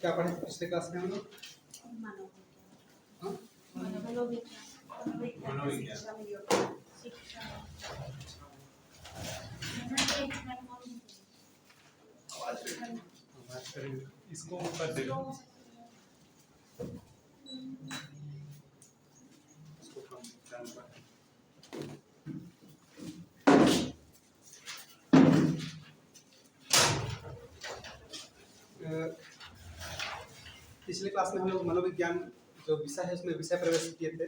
क्या पढ़े थे पिछले क्लास में हम लोग? हाँ? इसको कर दे पिछले क्लास में हम लोग मनोविज्ञान जो विषय है उसमें विषय प्रवेश किए थे।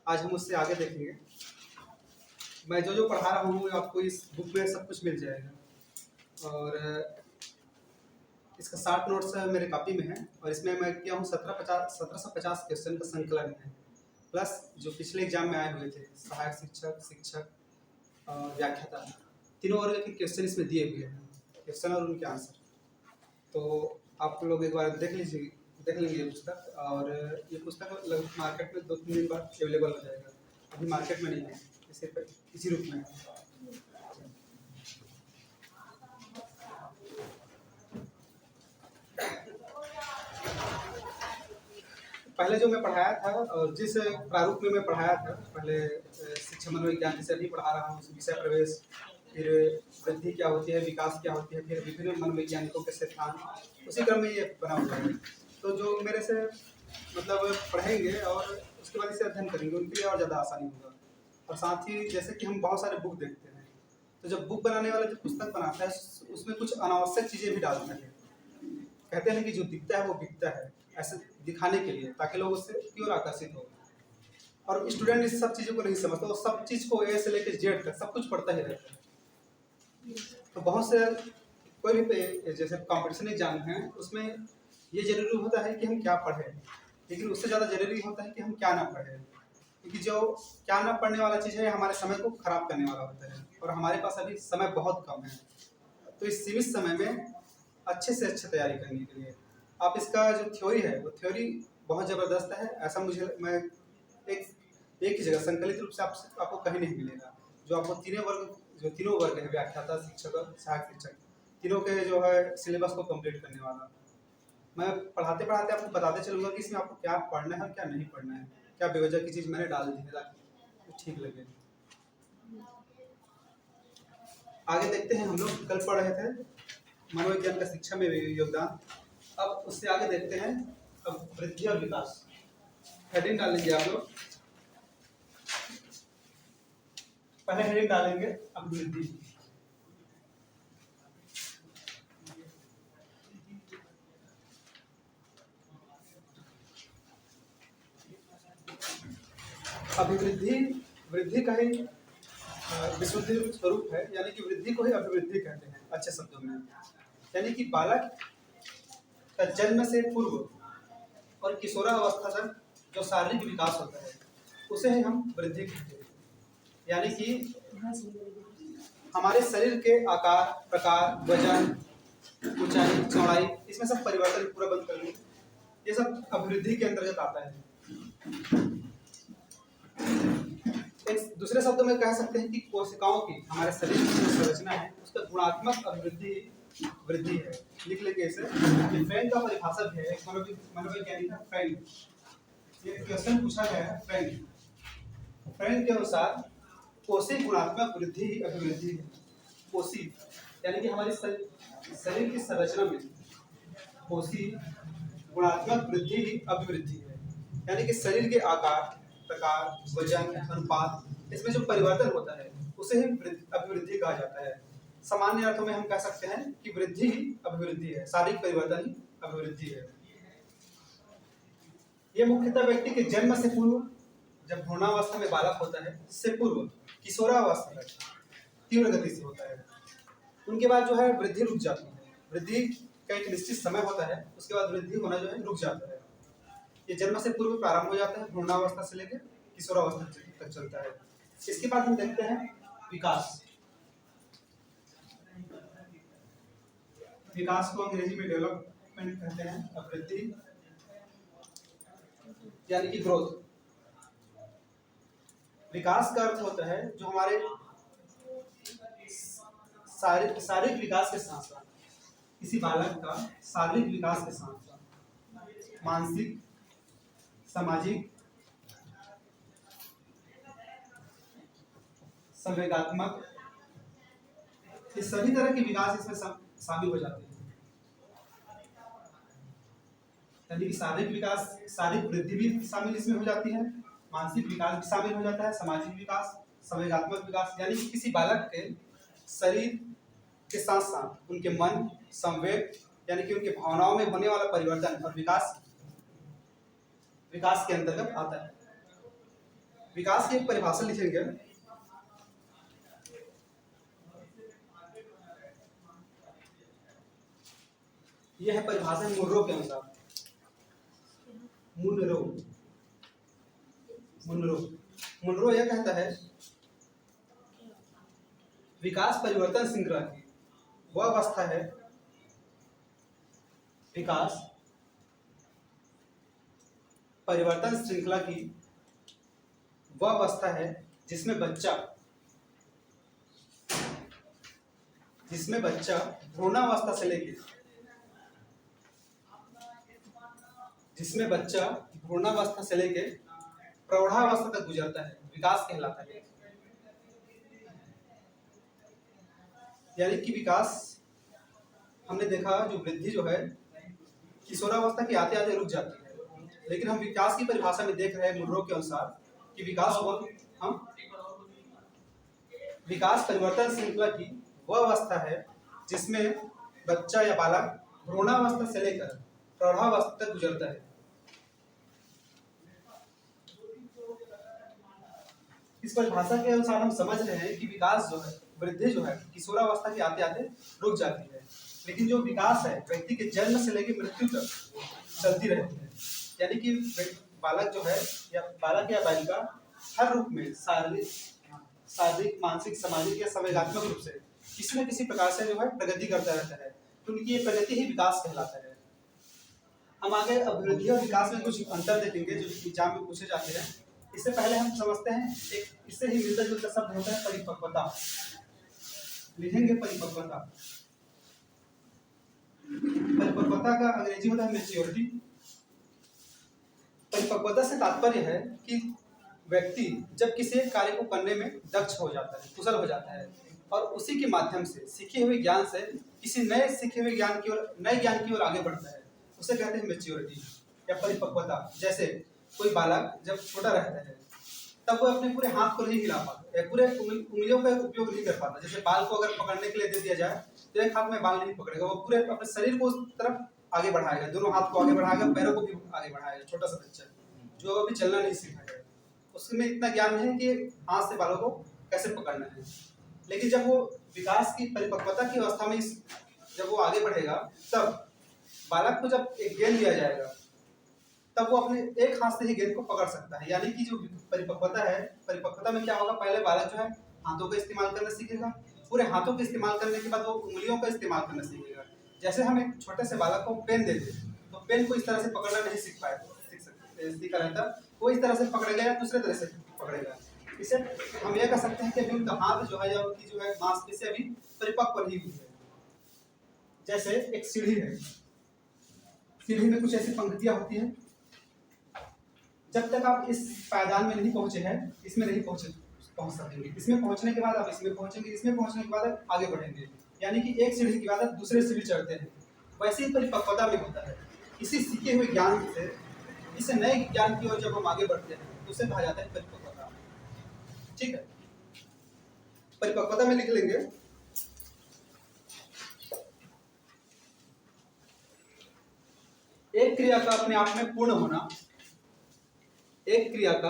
आज हम उससे आगे देखेंगे। मैं जो जो पढ़ा रहा हूँ आपको इस बुक में सब कुछ मिल जाएगा और इसका 60 नोट्स मेरे कॉपी में है और इसमें मैं किया हूँ 1750 क्वेश्चन का संकलन है, प्लस जो पिछले एग्जाम में आए हुए थे सहायक शिक्षक, शिक्षक और व्याख्याता, तीनों वर्ग के क्वेश्चन इसमें दिए हुए हैं, क्वेश्चन और उनके आंसर। तो आप लोग एक बार देख लेंगे ये पुस्तक। और ये पुस्तक लगभग मार्केट में 2-3 दिन बाद अवेलेबल हो जाएगा। अभी मार्केट में नहीं है, इसी रूप में है। पहले जो मैं पढ़ाया था और जिस प्रारूप में मैं पढ़ाया था, पहले शिक्षा मनोविज्ञान जिसे अभी पढ़ा रहा हूँ, विषय प्रवेश, फिर वृद्धि क्या होती है, विकास क्या होती है, फिर विभिन्न मनोवैज्ञानिकों के सिद्धांत, उसी क्रम में ये बना हुआ है। तो जो मेरे से मतलब पढ़ेंगे और उसके बाद इसे अध्ययन करेंगे उनके लिए और ज़्यादा आसानी होगा। और साथ ही जैसे कि हम बहुत सारे बुक देखते हैं, तो जब बुक बनाने वाला जो पुस्तक बनाता है उसमें कुछ अनावश्यक चीज़ें भी डालते हैं। कहते हैं कि जो दिखता है वो बिकता है, ऐसे दिखाने के लिए, ताकि लोग उससे क्यों आकर्षित हो। और स्टूडेंट इस सब चीज़ों को नहीं समझता, वो सब चीज़ को ए से लेकर जेड तक सब कुछ पढ़ता ही रहता है। तो बहुत से कोई भी जैसे कॉम्पिटिशन एग्जाम है उसमें ये जरूरी होता है कि हम क्या पढ़ें, लेकिन उससे ज़्यादा जरूरी होता है कि हम क्या ना पढ़ें, क्योंकि जो क्या ना पढ़ने वाला चीज़ है हमारे समय को खराब करने वाला होता है और हमारे पास अभी समय बहुत कम है। तो इस सीमित समय में अच्छे से अच्छे तैयारी करने के लिए आप इसका जो थ्योरी है वो थ्योरी बहुत ज़बरदस्त है। ऐसा मैं एक ही जगह संकलित रूप से आपको कहीं नहीं मिलेगा। जो आपको तीनों वर्ग है, व्याख्याता, शिक्षक और सहायक शिक्षक, तीनों के जो है सिलेबस को कंप्लीट करने वाला। मैं पढ़ाते पढ़ाते आपको बताते चलूँगा कि इसमें आपको क्या पढ़ना है और क्या नहीं पढ़ना है, क्या बेवजह की चीज़ मैंने डाल दी है ताकि ठीक लगे। आगे देखते हैं। हम लोग कल पढ़ रहे थे मनोविज्ञान का शिक्षा में योगदान। अब उससे आगे देखते हैं अब वृद्धि और विकास। हेडिंग डालेंगे आप लोग, पहले हेडिंग डालेंगे अभिवृद्धि। अभिवृद्धि वृद्धि का ही विशुद्ध स्वरूप है, यानी कि वृद्धि को ही अभिवृद्धि कहते हैं अच्छे शब्दों में। यानी कि बालक का जन्म से पूर्व और किशोरावस्था तक जो शारीरिक विकास होता है उसे ही हम वृद्धि कहते हैं। यानी कि हमारे शरीर के आकार, प्रकार, वजन, ऊंचाई, चौड़ाई, इसमें सब परिवर्तन पूरा बंद कर लें, ये सब अभिवृद्धि के अंतर्गत आता है। एक दूसरे शब्दों में कह सकते हैं कि कोशिकाओं की, हमारे शरीर की जो संरचना है उसका गुणात्मक अभिवृद्धि वृद्धि है। लिख लेंगे इसे। फ्रेंक का परिभाषा भी है, मनोवैज्ञानिक है फ्रेंक। ये क्वेश्चन पूछा गया है फ्रेंक के अनुसार कोशिक गुणात्मक वृद्धि ही अभिवृद्धि है। कोशिक यानी कि हमारी शरीर की संरचना में कोशिक गुणात्मक वृद्धि ही अभिवृद्धि है। यानी कि शरीर के आकार, प्रकार, वजन, अनुपात, इसमें जो परिवर्तन होता है उसे ही अभिवृद्धि कहा जाता है। सामान्य अर्थों में हम कह सकते हैं कि वृद्धि ही अभिवृद्धि है, शारीरिक परिवर्तन ही अभिवृद्धि है। ये मुख्यतः व्यक्ति के जन्म से पूर्व, जब भ्रूणावस्था में बालक होता है, से पूर्व किशोरावस्था तक तीव्र गति से होता है। उनके बाद जो है वृद्धि रुक जाती है। वृद्धि का एक निश्चित समय होता है, उसके बाद वृद्धि होना जो है रुक जाता है। ये जन्म से पूर्व प्रारंभ हो जाता है, भ्रूणावस्था से लेकर किशोरावस्था तक चलता है। इसके बाद हम देखते हैं विकास। विकास को अंग्रेजी में डेवलपमेंट कहते हैं, वृद्धि यानी कि ग्रोथ। विकास का अर्थ होता है जो हमारे शारीरिक विकास के साथ साथ, किसी बालक का शारीरिक विकास के साथ साथ मानसिक, सामाजिक, संवेगात्मक, ये सभी तरह के विकास इसमें शामिल हो जाते हैं। यानी कि शारीरिक विकास, शारीरिक वृद्धि भी शामिल इसमें हो जाती है, मानसिक विकास भी शामिल हो जाता है, सामाजिक विकास, संवेगात्मक विकास, यानी कि किसी बालक के शरीर के साथ साथ उनके मन, संवेग, यानी कि उनके भावनाओं में होने वाला परिवर्तन और विकास के अंतर्गत आता है। विकास की एक परिभाषा लिखेंगे, यह है परिभाषा मुनरो के अनुसार। मुनरो यह कहता है, विकास परिवर्तन श्रृंखला की वह अवस्था है, विकास परिवर्तन श्रृंखला की वह अवस्था है जिसमें बच्चा भ्रूणावस्था से लेकर प्रौढ़ावस्था तक गुजरता है, विकास कहलाता है। यानी कि विकास हमने देखा, जो वृद्धि जो है किशोरावस्था की आते आते रुक जाती है, लेकिन हम विकास की परिभाषा में देख रहे हैं मुनरो के अनुसार कि विकास परिवर्तन श्रृंखला की वह अवस्था है जिसमें बच्चा या बालक भ्रूणावस्था से लेकर प्रौढ़ावस्था तक गुजरता है। इस परिभाषा के अनुसार हम समझ रहे हैं कि विकास जो है, वृद्धि जो है किशोरावस्था के आते आते रुक जाती है, लेकिन जो विकास है व्यक्ति के जन्म से लेकर मृत्यु तक चलती रहती है। यानी कि बालक जो है या बालक या बालिका हर रूप में शारीरिक, मानसिक, सामाजिक या संवेगात्मक रूप से किसी न किसी प्रकार से जो है प्रगति करता रहता है, तो उनकी ये प्रगति ही विकास कहलाता है। हम आगे अभिवृद्धि और विकास में कुछ अंतर देखेंगे जो एग्जाम में पूछे जाते हैं। इससे पहले हम समझते हैं, एक इससे ही मिलता जुलता शब्द होता है परिपक्वता। लिखेंगे परिपक्वता। परिपक्वता का अंग्रेजी होता है मैच्योरिटी। परिपक्वता से तात्पर्य है कि व्यक्ति जब किसी एक कार्य को करने में दक्ष हो जाता है, कुशल हो जाता है, और उसी के माध्यम से सीखे हुए ज्ञान से किसी नए सीखे हुए ज्ञान की ओर आगे बढ़ता है, उसे कहते हैं मैच्योरिटी या परिपक्वता। जैसे कोई बालक जब छोटा रहता है तब वो अपने पूरे हाथ को नहीं हिला पाता, पूरे उंगलियों का उपयोग नहीं कर पाता। जैसे बाल को अगर पकड़ने के लिए दे दिया जाए तो एक हाथ में बाल नहीं पकड़ेगा, वो पूरे अपने शरीर को उस तरफ आगे बढ़ाएगा, दोनों हाथ को आगे बढ़ाएगा, पैरों को भी आगे बढ़ाएगा। छोटा सा बच्चा जो अभी चलना नहीं सीखा है, उसमें इतना ज्ञान नहीं है कि हाथ से बालों को कैसे पकड़ना है। लेकिन जब वो विकास की परिपक्वता की अवस्था में जब वो आगे बढ़ेगा, तब बालक को जब एक गेंद दिया जाएगा तब वो अपने एक हाथ से ही गेंद को पकड़ सकता है। यानी कि जो परिपक्वता है, परिपक्वता में क्या होगा, पहले बालक जो है हाथों का इस्तेमाल करना सीखेगा, पूरे हाथों का इस्तेमाल करने के बाद वो उंगलियों का इस्तेमाल करना सीखेगा। जैसे हम एक छोटे से बालक को पेन देते तो पेन को इस तरह से पकड़ना नहीं सीखा रहता, वो इस तरह से पकड़ेगा या दूसरे तरह से पकड़ेगा। इसे हम यह कह सकते हैं कि अभी उनका हाथ जो है या उनकी जो है मांसपेशियां अभी परिपक्व नहीं हुई है। जैसे एक सीढ़ी है, सीढ़ी में कुछ ऐसी पंक्तियां होती हैं, जब तक आप इस पायदान में नहीं पहुंचे हैं, इसमें नहीं पहुंच सकेंगे। इसमें पहुंचने के बाद आप इसमें पहुंचेंगे, इसमें पहुंचने के बाद आगे बढ़ेंगे। यानी कि एक सीढ़ी के बाद आप दूसरे सीढ़ी चढ़ते हैं। वैसे ही परिपक्वता में होता है, इसी सीखे हुए ज्ञान से इस नए ज्ञान की ओर जब हम आगे बढ़ते हैं तो उसे कहा जाता है परिपक्वता। ठीक है, परिपक्वता में लिख लेंगे एक क्रिया का अपने आप में पूर्ण होना, एक क्रिया का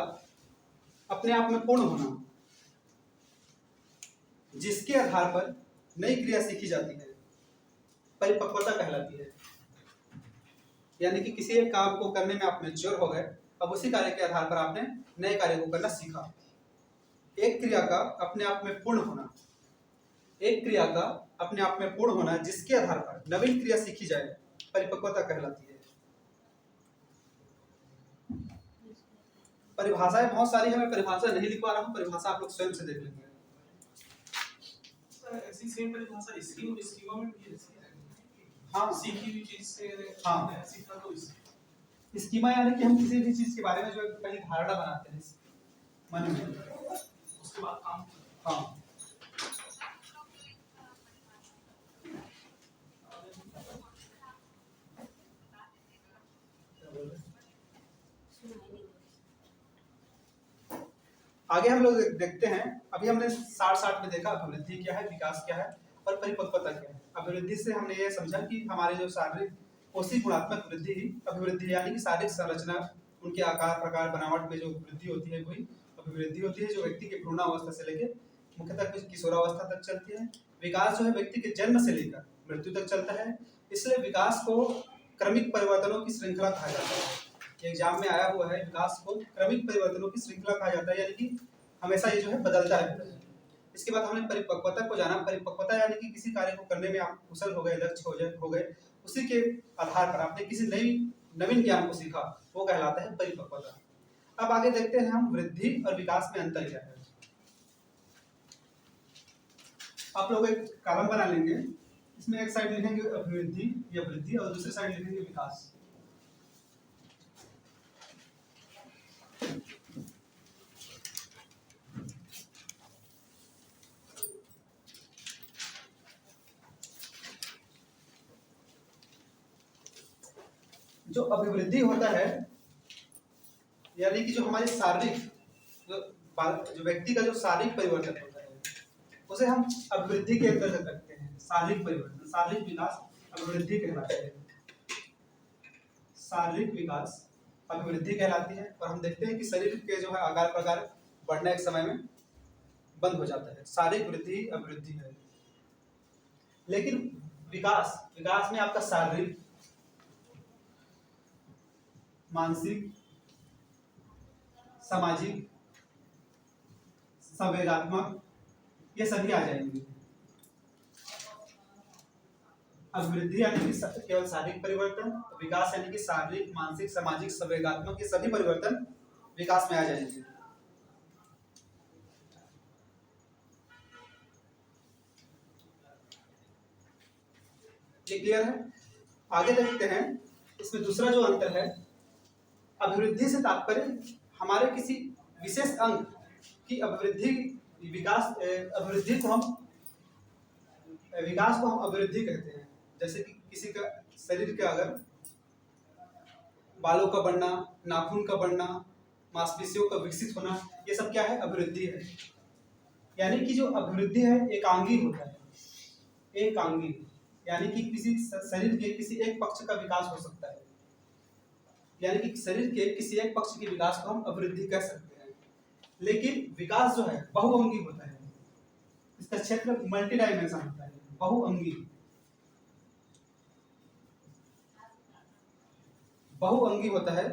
अपने आप में पूर्ण होना जिसके आधार पर नई क्रिया सीखी जाती है, परिपक्वता कहलाती है। यानी कि किसी एक काम को करने में आप मैच्योर हो गए, अब उसी कार्य के आधार पर आपने नए कार्य को करना सीखा। एक क्रिया का अपने आप में पूर्ण होना, एक क्रिया का अपने आप में पूर्ण होना जिसके आधार पर नवीन क्रिया सीखी जाए, परिपक्वता कहलाती है। परिभाषाएं बहुत सारी है, मैं परिभाषा नहीं लिख पा रहा हूँ, परिभाषा आप लोग स्वयं से देख लेंगे। ऐसी सेम परिभाषा स्कीमा में भी है। हाँ, सीखी हुई चीज से हाँ, सीखना तो इससे स्कीमा यानी कि हम किसी भी चीज के बारे में जो पहले धारणा बनाते हैं मन में, उसके बाद काम। हाँ, आगे हम लोग देखते हैं। अभी हमने 60-60 में देखा अभिवृद्धि क्या है, विकास क्या है और परिपक्वता क्या है। अभिवृद्धि से हमने ये समझा कि हमारे जो शारीरिक कोशिक गुणात्मक वृद्धि ही अभिवृद्धि, यानी कि शारीरिक संरचना, उनके आकार प्रकार बनावट में जो वृद्धि होती है वही अभिवृद्धि होती है, जो व्यक्ति के भ्रूणावस्था से लेकर मुख्यतः किशोरावस्था तक चलती है। विकास जो है व्यक्ति के जन्म से लेकर मृत्यु तक चलता है, इसलिए विकास को क्रमिक परिवर्तनों की श्रृंखला कहा जाता है। एग्जाम में आया हुआ है, विकास को क्रमिक परिवर्तनों की श्रृंखला कहा जाता है, यानी कि हमेशा ये जो है बदलता है। इसके बाद हमने परिपक्वता को जाना। परिपक्वता यानी कि किसी कार्य को करने में आप कुशल हो गए, दक्ष हो गए, उसी के आधार पर आपने किसी नवीन ज्ञान को सीखा, वो कहलाता है परिपक्वता। अब आगे देखते हैं हम वृद्धि और विकास में अंतर क्या है। आप लोग एक कॉलम बना लेंगे, इसमें एक साइड लिखेंगे अभिवृद्धि या वृद्धि और दूसरी साइड लिखेंगे विकास। जो अभिवृद्धि होता है यानी कि जो हमारे शारीरिक जो व्यक्ति का जो शारीरिक परिवर्तन होता है उसे हम अभिवृद्धि के अंतर्गत रखते हैं। शारीरिक परिवर्तन, शारीरिक विकास अभिवृद्धि कहलाता है। शारीरिक विकास अभिवृद्धि कहलाती है। और हम देखते हैं कि शरीर के जो है आकार प्रकार बढ़ना एक समय में बंद हो जाता है। शारीरिक वृद्धि अभिवृद्धि है। लेकिन विकास में आपका शारीरिक, मानसिक, सामाजिक, संवेगात्मक, ये सभी आ जाएंगे। अभिवृद्धि यानी कि केवल शारीरिक परिवर्तन, विकास यानी कि शारीरिक, मानसिक, सामाजिक, संवेगात्मक, ये सभी परिवर्तन विकास में आ जाएंगे। ये क्लियर है? आगे देखते हैं। इसमें दूसरा जो अंतर है, अभिवृद्धि से तात्पर्य हमारे किसी विशेष अंग की अभिवृद्धि, अभिवृद्धि को हम विकास को हम अभिवृद्धि कहते हैं। जैसे कि किसी का शरीर के अगर बालों का बढ़ना, नाखून का बढ़ना, मांसपेशियों का विकसित होना, ये सब क्या है? अभिवृद्धि है। यानी कि जो अभिवृद्धि है एकांगी होता है। एकांगी यानी कि किसी शरीर के किसी एक पक्ष का विकास हो सकता है, यानी कि शरीर के किसी एक पक्ष के विकास को हम अभिवृद्धि कह सकते हैं। लेकिन विकास जो है बहुअंगी होता है, इसका क्षेत्र मल्टी डायमेंशन होता है, बहुअंगी होता है।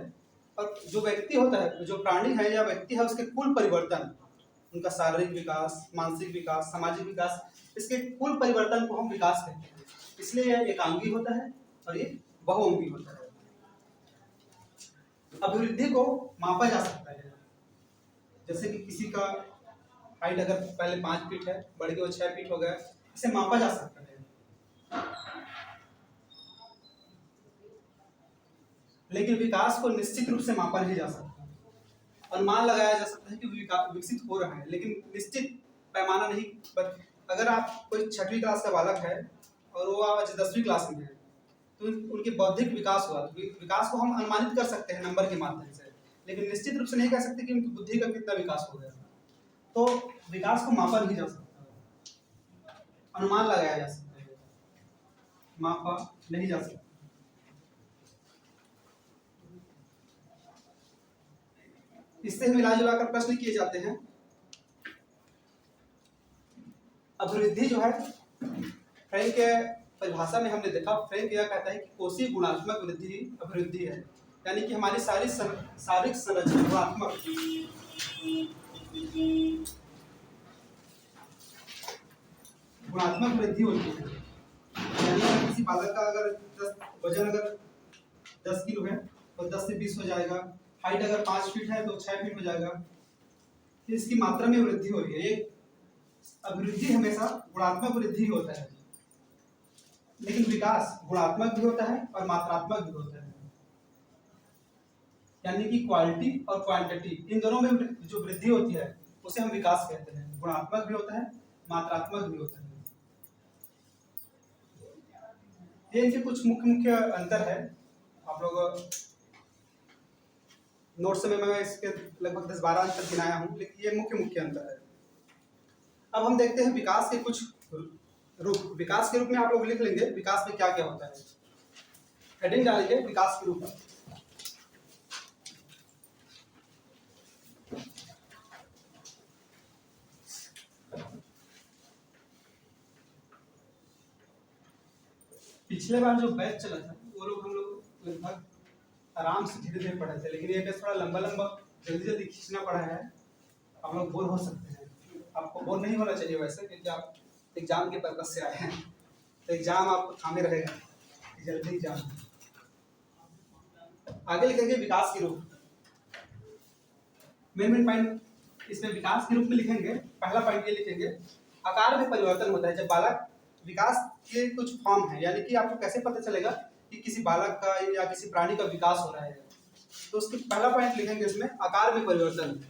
और जो व्यक्ति होता है, जो प्राणी है या व्यक्ति है, उसके कुल परिवर्तन, उनका शारीरिक विकास, मानसिक विकास, सामाजिक विकास, इसके कुल परिवर्तन को हम विकास कहते हैं। इसलिए यह एकांगी होता है और ये बहुअंगी होता है। अभिवृद्धि को मापा जा सकता है। जैसे कि किसी का हाइट अगर पहले 5 फीट है, बढ़ के वो 6 फीट हो गया, इसे मापा जा सकता है। लेकिन विकास को निश्चित रूप से मापा नहीं जा सकता। अनुमान लगाया जा सकता है कि विकसित हो रहा है, लेकिन निश्चित पैमाना नहीं। अगर आप कोई 6वीं क्लास का बालक है और वो आज 10वीं क्लास में है, तो उनके बौद्धिक विकास हुआ, तो विकास को हम अनुमानित कर सकते हैं नंबर के माध्यम से, लेकिन निश्चित रूप से नहीं कह सकते कि उनकी बुद्धि का कितना विकास हो गया। तो विकास को मापा नहीं जा सकता, अनुमान लगाया जा सकता है, मापा नहीं जा सकता। इससे मिला जुला कर प्रश्न किए जाते हैं। अभिवृद्धि जो है, फ्रैंक के परिभाषा में हमने देखा, फ्रैंक यह कहता है कि कोशीय गुणात्मक वृद्धि अभिवृद्धि है, यानी कि हमारी शारीरिक संरचना गुणात्मक वृद्धि होती है। यानी किसी बालक का अगर वजन अगर 10 किलो है तो 10 से 20 हो जाएगा, हाइट अगर 5 फीट है तो 6 फीट हो जाएगा। तो इसकी मात्रा में वृद्धि हो रही है। अभिवृद्धि हमेशा गुणात्मक वृद्धि होता है, लेकिन विकास गुणात्मक भी होता है और मात्रात्मक भी होता है। यानी कि क्वालिटी और क्वांटिटी इन दोनों में जो वृद्धि होती है उसे हम विकास कहते हैं। गुणात्मक भी होता है, मात्रात्मक भी होता है। ये इनके कुछ मुख्य मुख्य अंतर है। आप लोग नोट्स में मैं इसके लगभग 10-12 अंतर गिनाया हूँ, लेकिन ये मुख्य मुख्य अंतर है। अब हम देखते हैं विकास के कुछ रूप। विकास के रूप में आप लोग लिख लेंगे विकास में क्या क्या होता है। हेडिंग डालेंगे विकास के रूप। पिछले बार जो बैच चला था वो लोग हम लोग लगभग आराम से धीरे धीरे पढ़े थे, लेकिन ये बैच थोड़ा लंबा लंबा जल्दी जल्दी खींचना पड़ा है। आप लोग बोर हो सकते हैं। आपको बोर नहीं होना चाहिए वैसे, क्योंकि आप एग्जाम के पर्पज से आए हैं, तो एग्जाम आपको थामे रहेगा, जल्दी एग्जाम। आगे लिखेंगे विकास के रूप। मेन पॉइंट इसमें विकास के रूप में लिखेंगे। पहला पॉइंट ये लिखेंगे, आकार में परिवर्तन होता है जब बालक। विकास के कुछ फॉर्म है, यानी कि आपको कैसे पता चलेगा कि किसी बालक का या किसी प्राणी का विकास हो रहा है, तो उसके पहला पॉइंट लिखेंगे इसमें आकार में परिवर्तन।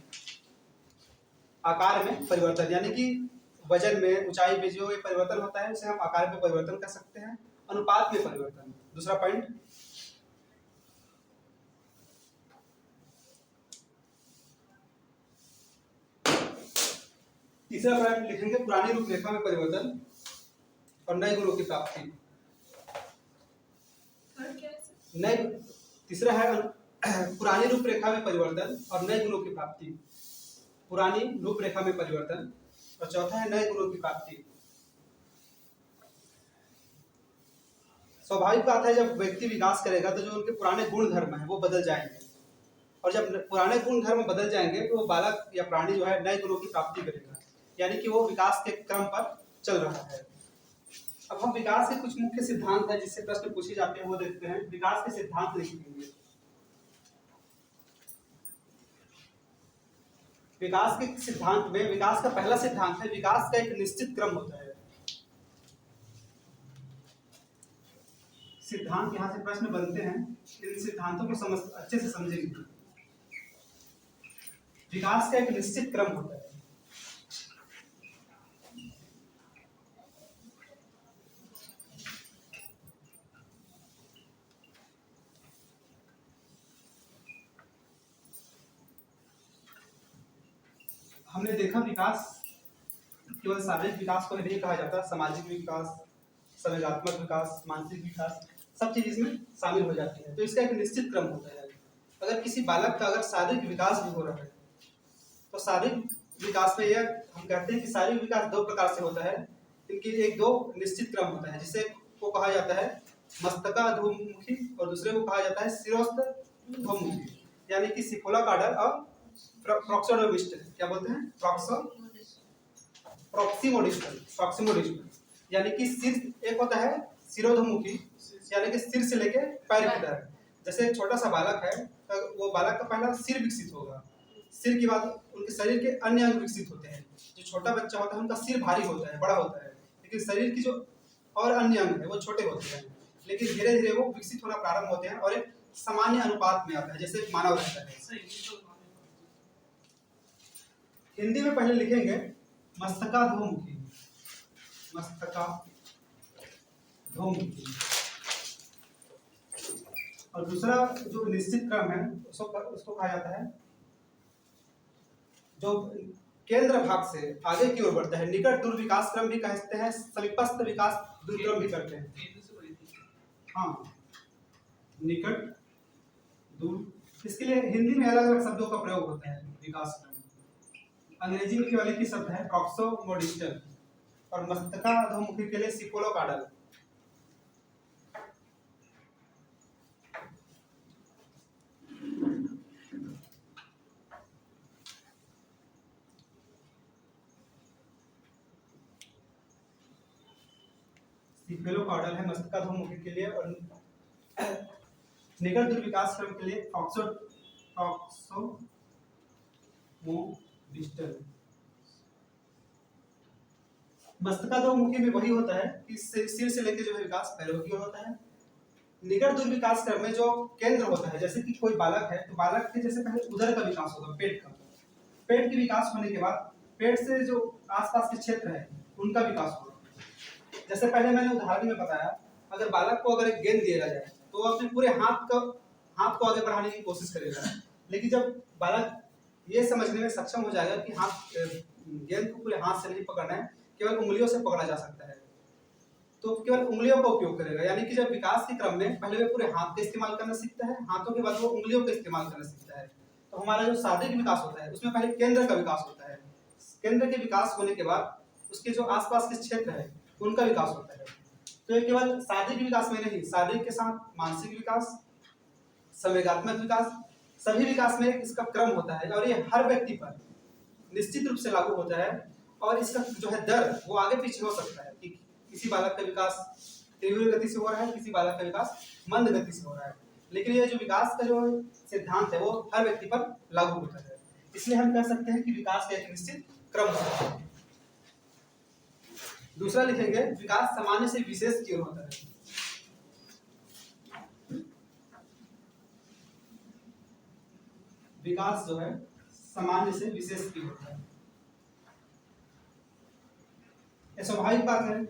आकार में परिवर्तन यानी कि वजन में, ऊंचाई में जो ये परिवर्तन होता है उसे हम आकार में परिवर्तन कर सकते हैं। अनुपात में परिवर्तन दूसरा पॉइंट। तीसरा पॉइंट लिखेंगे पुरानी रूपरेखा में परिवर्तन और नए गुणों की प्राप्ति। नए तीसरा है पुरानी रूपरेखा में परिवर्तन और नए गुणों की प्राप्ति। पुरानी रूपरेखा में परिवर्तन और चौथा है नए गुणों की प्राप्ति। स्वाभाविक बात है, जब व्यक्ति विकास करेगा तो जो उनके पुराने गुण धर्म है वो बदल जाएंगे, और जब पुराने गुण धर्म बदल जाएंगे तो वो बालक या प्राणी जो है नए गुणों की प्राप्ति करेगा, यानी कि वो विकास के क्रम पर चल रहा है। अब हम विकास के कुछ मुख्य सिद्धांत है जिससे प्रश्न पूछे जाते हैं वो देखते हैं। विकास के सिद्धांत लिखेंगे। विकास के सिद्धांत में विकास का पहला सिद्धांत है विकास का एक निश्चित क्रम होता है। सिद्धांत यहाँ से प्रश्न बनते हैं, इन सिद्धांतों को अच्छे से समझेंगे। विकास का एक निश्चित क्रम होता है। हमने देखा विकास केवल शारीरिक विकास को नहीं कहा जाता, सामाजिक विकास, संवेदनात्मक विकास, मानसिक विकास, सब चीज इसमें शामिल हो जाती है। तो इसका एक निश्चित क्रम होता है। अगर किसी बालक का अगर शारीरिक विकास भी हो रहा है तो शारीरिक विकास में यह हम कहते हैं कि शारीरिक विकास दो प्रकार से होता है। इनकी एक दो निश्चित क्रम होता है, जिसे को कहा जाता है मस्तकाधोमुखी और दूसरे को कहा जाता है शिरोस्तधोमुखी, यानी कि सिफोलाकार्डल और प्रॉक्सिमोडिस्टल। क्या बोलते हैं? प्रॉक्सिमोडिस्टल, यानी कि सिर एक होता है शिरोधमुखी, यानी कि सिर से लेके पैर की तरफ। जैसे एक छोटा सा बालक है तो वो बालक का पहला सिर विकसित होगा, सिर के बाद उनके शरीर के अन्य अंग विकसित होते हैं। जो छोटा बच्चा होता है उनका सिर भारी होता है, बड़ा होता है, लेकिन शरीर की जो और अन्य अंग है वो छोटे होते हैं, लेकिन धीरे धीरे वो विकसित होना प्रारंभ होते हैं और एक सामान्य अनुपात में आता है, जैसे एक मानव रहता है। हिंदी में पहले लिखेंगे मस्तकाधोमुखी, मस्तकाधोमुखी, और दूसरा जो निश्चित क्रम है उसको कहा जाता है जो केंद्र भाग से आगे की ओर बढ़ता है। निकट दूर विकास क्रम भी कहते हैं, समीपस्थ विकास दूर क्रम भी करते हैं। हाँ, निकट दूर, इसके लिए हिंदी में अलग अलग शब्दों का प्रयोग होता है। विकास क्रम अंग्रेजी में केवल एक ही शब्द है प्रॉक्सिमोडिस्टल, और मस्तकाधोमुखी के लिए सिफोलाकार्डल। सिफेलोकार्डल है मस्तकाधोमुखी के लिए, और निकट दूर विकास क्रम के लिए प्रॉक्सिमोडिस्टल। मस्तकाधोमुखी में वही होता है कि सिर से लेकर जो है विकास पैरों की ओर होता है, निकट दूर विकास क्रम में जो केंद्र होता है, जैसे कि कोई बालक है तो बालक के जैसे पहले उदर का विकास होगा, पेट का, पेट के विकास होने के बाद पेट से जो आसपास के क्षेत्र है उनका विकास होगा। जैसे पहले मैंने उदाहरण में बताया, अगर बालक को अगर एक गेंद दिया जाए तो वो अपने पूरे हाथ को आगे बढ़ाने की कोशिश करेगा, लेकिन जब बालक ये समझने में सक्षम हो जाएगा कि गेंद को पूरे हाथ से नहीं पकड़ना है, केवल उंगलियों से पकड़ा जा सकता है, तो केवल उंगलियों का उपयोग करेगा। यानी कि जब विकास के क्रम में पहले वो पूरे हाथ का इस्तेमाल करना सीखता है, हाथों के बाद वो उंगलियों का इस्तेमाल करना सीखता है। तो हमारा जो शारीरिक विकास होता है उसमें पहले केंद्र का विकास होता है, केंद्र के विकास होने के बाद उसके जो आसपास के क्षेत्र है उनका विकास होता है। तो ये केवल शारीरिक विकास में नहीं, शारीरिक के साथ मानसिक विकास, संवेगात्मक विकास, सभी विकास में इसका क्रम होता है और ये हर व्यक्ति पर निश्चित रूप से लागू होता है। और इसका जो है दर वो आगे पीछे हो सकता है कि किसी बालक का विकास तीव्र गति से हो रहा है, किसी बालक का विकास मंद गति से हो रहा है, लेकिन ये जो विकास का जो सिद्धांत है वो हर व्यक्ति पर लागू होता है। इसलिए हम कह सकते हैं कि विकास का एक निश्चित क्रम होता है। दूसरा लिखेंगे, विकास सामान्य से विशेष की ओर होता है। विकास जो है सामान्य से विशेष की होता है। ये स्वाभाविक बात है,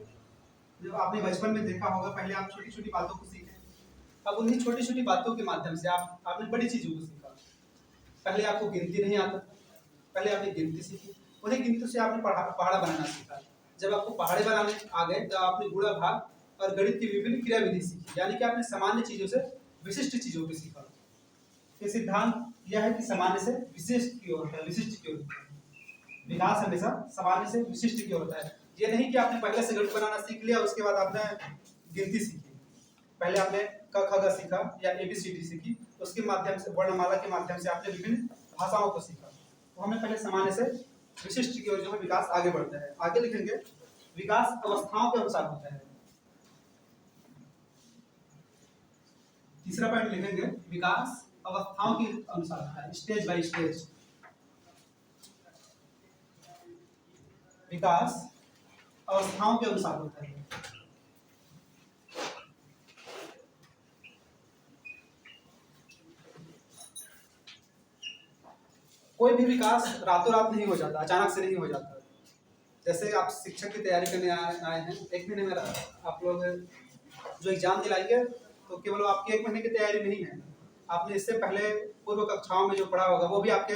जो आपने बचपन में देखा होगा, पहले आप छोटी छोटी बातों को सीखे, अब उन्हीं छोटी छोटी बातों के माध्यम से आपने बड़ी चीजों को सीखा। पहले आपको गिनती नहीं आता, पहले आपने गिनती सीखी, उन्हीं गिनती से आपने पहाड़ा बनाना सीखा। जब आपको पहाड़े बनाने आ गए तो आपने गुणा भाग और गणित की विभिन्न क्रियाविधि सीखी, यानी कि आपने सामान्य चीजों से विशिष्ट चीजों को सीखा। ये सिद्धांत यह है कि सामान्य से विशिष्ट की ओर होता है, विशिष्ट की ओर होता है। विकास हमेशा सामान्य से विशिष्ट की ओर होता है। ये नहीं कि आपने पहले से गणित बनाना सीख लिया उसके बाद आपने गिनती सीखी, पहले आपने क ख ग सीखा या ABCD सीखी, उसके माध्यम से वर्णमाला के माध्यम से आपने विभिन्न भाषाओं को सीखा। तो हमें पहले सामान्य से विशिष्ट की ओर जो है विकास आगे बढ़ता है। आगे लिखेंगे, विकास अवस्थाओं के अनुसार होता है। तीसरा पॉइंट लिखेंगे, विकास अवस्थाओं के अनुसार होता है, स्टेज बाय स्टेज। विकास अवस्थाओं के अनुसार होता है। कोई भी विकास रातों रात नहीं हो जाता, अचानक से नहीं हो जाता। जैसे आप शिक्षक की तैयारी करने आए हैं, एक महीने में आप लोग जो एग्जाम दिलाएंगे तो केवल आपकी एक महीने की तैयारी नहीं है, आपने इससे पहले पूर्व कक्षाओं में जो पढ़ा होगा वो भी आपके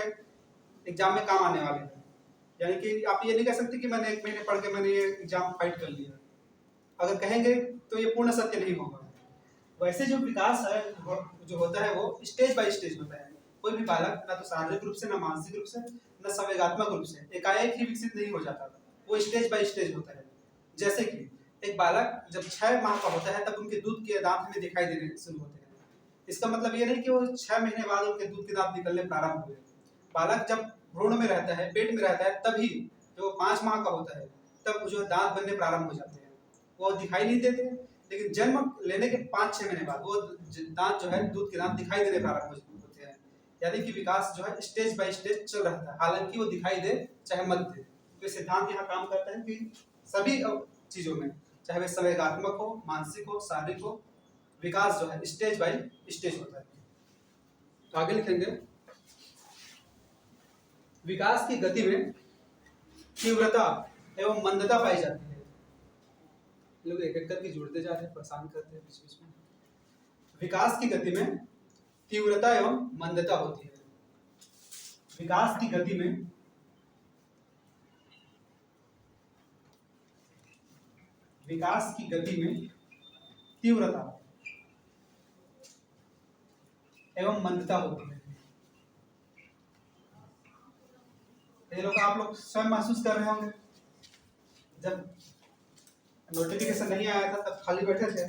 एग्जाम में काम आने वाले हैं। यानी कि आप ये नहीं कह सकते कि मैंने एक महीने पढ़ के मैंने ये एग्जाम फाइट कर लिया, अगर कहेंगे तो ये पूर्ण सत्य नहीं होगा। वैसे जो विकास है जो होता है वो स्टेज बाय स्टेज होता है। कोई भी बालक ना तो शारीरिक रूप से, ना मानसिक रूप से, ना संवेगात्मक रूप से एकाएक ही विकसित नहीं हो जाता, वो स्टेज बाय स्टेज होता है। जैसे कि एक बालक जब 6 माह का होता है तब उनके दूध के दांत हमें दिखाई देने शुरू होते हैं। इसका मतलब ये नहीं कि वो 6 महीने बाद उनके दूध के दांत निकलने प्रारंभ हुए। बालक जब भ्रूण में रहता है, पेट में रहता है, तभी जो 5 माह का होता है तब जो दांत बनने प्रारंभ हो जाते हैं। वो दिखाई नहीं देते, लेकिन जन्म लेने के 5-6 महीने बाद वो दांत जो है दूध के दांत दिखाई देने प्रारंभ होते हैं। यानी कि विकास जो है स्टेज बाय स्टेज चल रहा है, हालांकि वो दिखाई दे चाहे मत दे। तो सिद्धांत यहाँ काम करता है कि सभी चीजों में, चाहे वे संवेगात्मक हो, मानसिक हो, शारीरिक हो, विकास जो है स्टेज बाय स्टेज होता है। तो आगे लिखेंगे, विकास की गति में तीव्रता एवं मंदता पाई जाती है। लोग एक एक करके जुड़ते जा रहे हैं, परेशान करते हैं बीच बीच में। विकास की गति में तीव्रता एवं मंदता होती है। विकास की गति में तीव्रता एवं मंदता होती है। ये लोग आप लोग स्वयं महसूस कर रहे होंगे, जब नोटिफिकेशन नहीं आया था तब खाली बैठे थे,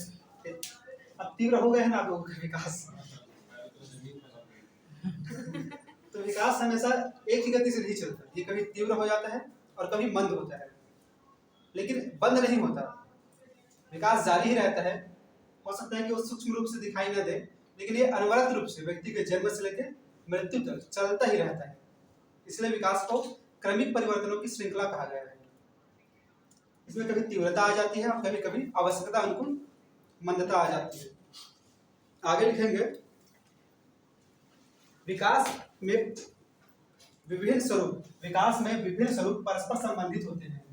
अब तीव्र हो गए हैं ना आप लोगों का विकास। तो विकास हमेशा एक ही गति से नहीं चलता, ये कभी तीव्र हो जाता है और कभी मंद होता है, लेकिन बंद नहीं होता। विकास जारी ही रहता है। हो सकता है कि वो सूक्ष्म रूप से दिखाई न दे, लेकिन ये अनवरत रूप से व्यक्ति के जन्म से लेकर मृत्यु तक चलता ही रहता है। इसलिए विकास को क्रमिक परिवर्तनों की श्रृंखला कहा गया है। इसमें कभी तीव्रता आ जाती है और कभी कभी आवश्यकता अनुकूल मंदता आ जाती है। आगे लिखेंगे विकास में विकास में विभिन्न स्वरूप परस्पर संबंधित होते हैं।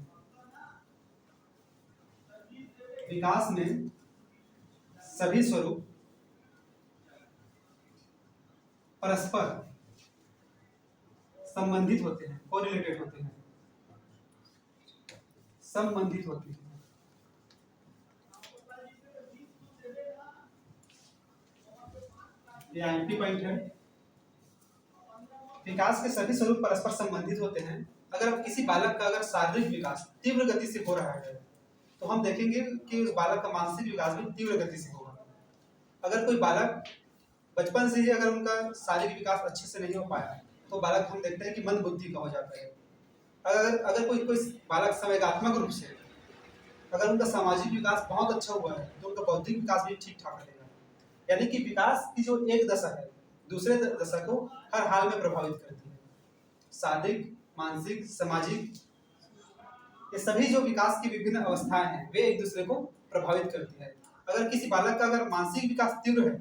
विकास में सभी स्वरूप परस्पर संबंधित होते हैं, कोरिलेटेड होते हैं, संबंधित होते हैं। ये आईपी पॉइंट है। विकास के सभी स्वरूप परस्पर संबंधित होते हैं। अगर किसी बालक का अगर शारीरिक विकास तीव्र गति से हो रहा है तो हम देखेंगे कि उस बालक का मानसिक विकास भी तीव्र गति से होगा। अगर कोई बालक बचपन से ही अगर उनका शारीरिक विकास अच्छे से नहीं हो पाया तो बालक हम देखते हैं कि मंद बुद्धि का हो जाता है। अगर कोई बालक संवेगात्मक रूप से अगर उनका सामाजिक विकास बहुत अच्छा हुआ है तो उनका बौद्धिक विकास भी ठीक ठाक रहेगा। यानी कि विकास की जो एक दशा है दूसरे दशा को हर हाल में प्रभावित करती है। शारीरिक, मानसिक, सामाजिक, ये सभी जो विकास की विभिन्न अवस्थाएं हैं वे एक दूसरे को प्रभावित करती है। अगर किसी बालक का अगर मानसिक विकास तीव्र है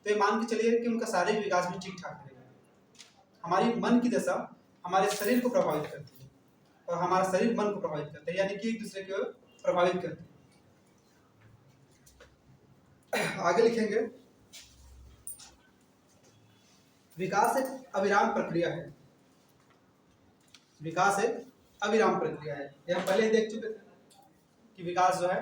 तो ये मान के चलिए कि उनका शारीरिक विकास भी ठीक ठाक रहेगा। हमारी मन की दशा हमारे शरीर को प्रभावित करती है और हमारा शरीर मन को प्रभावित करता है, यानी कि एक दूसरे को प्रभावित करते हैं। आगे लिखेंगे विकास एक अविराम प्रक्रिया है। विकास एक अविराम प्रक्रिया है। यह हम पहले ही देख चुके थे कि विकास जो है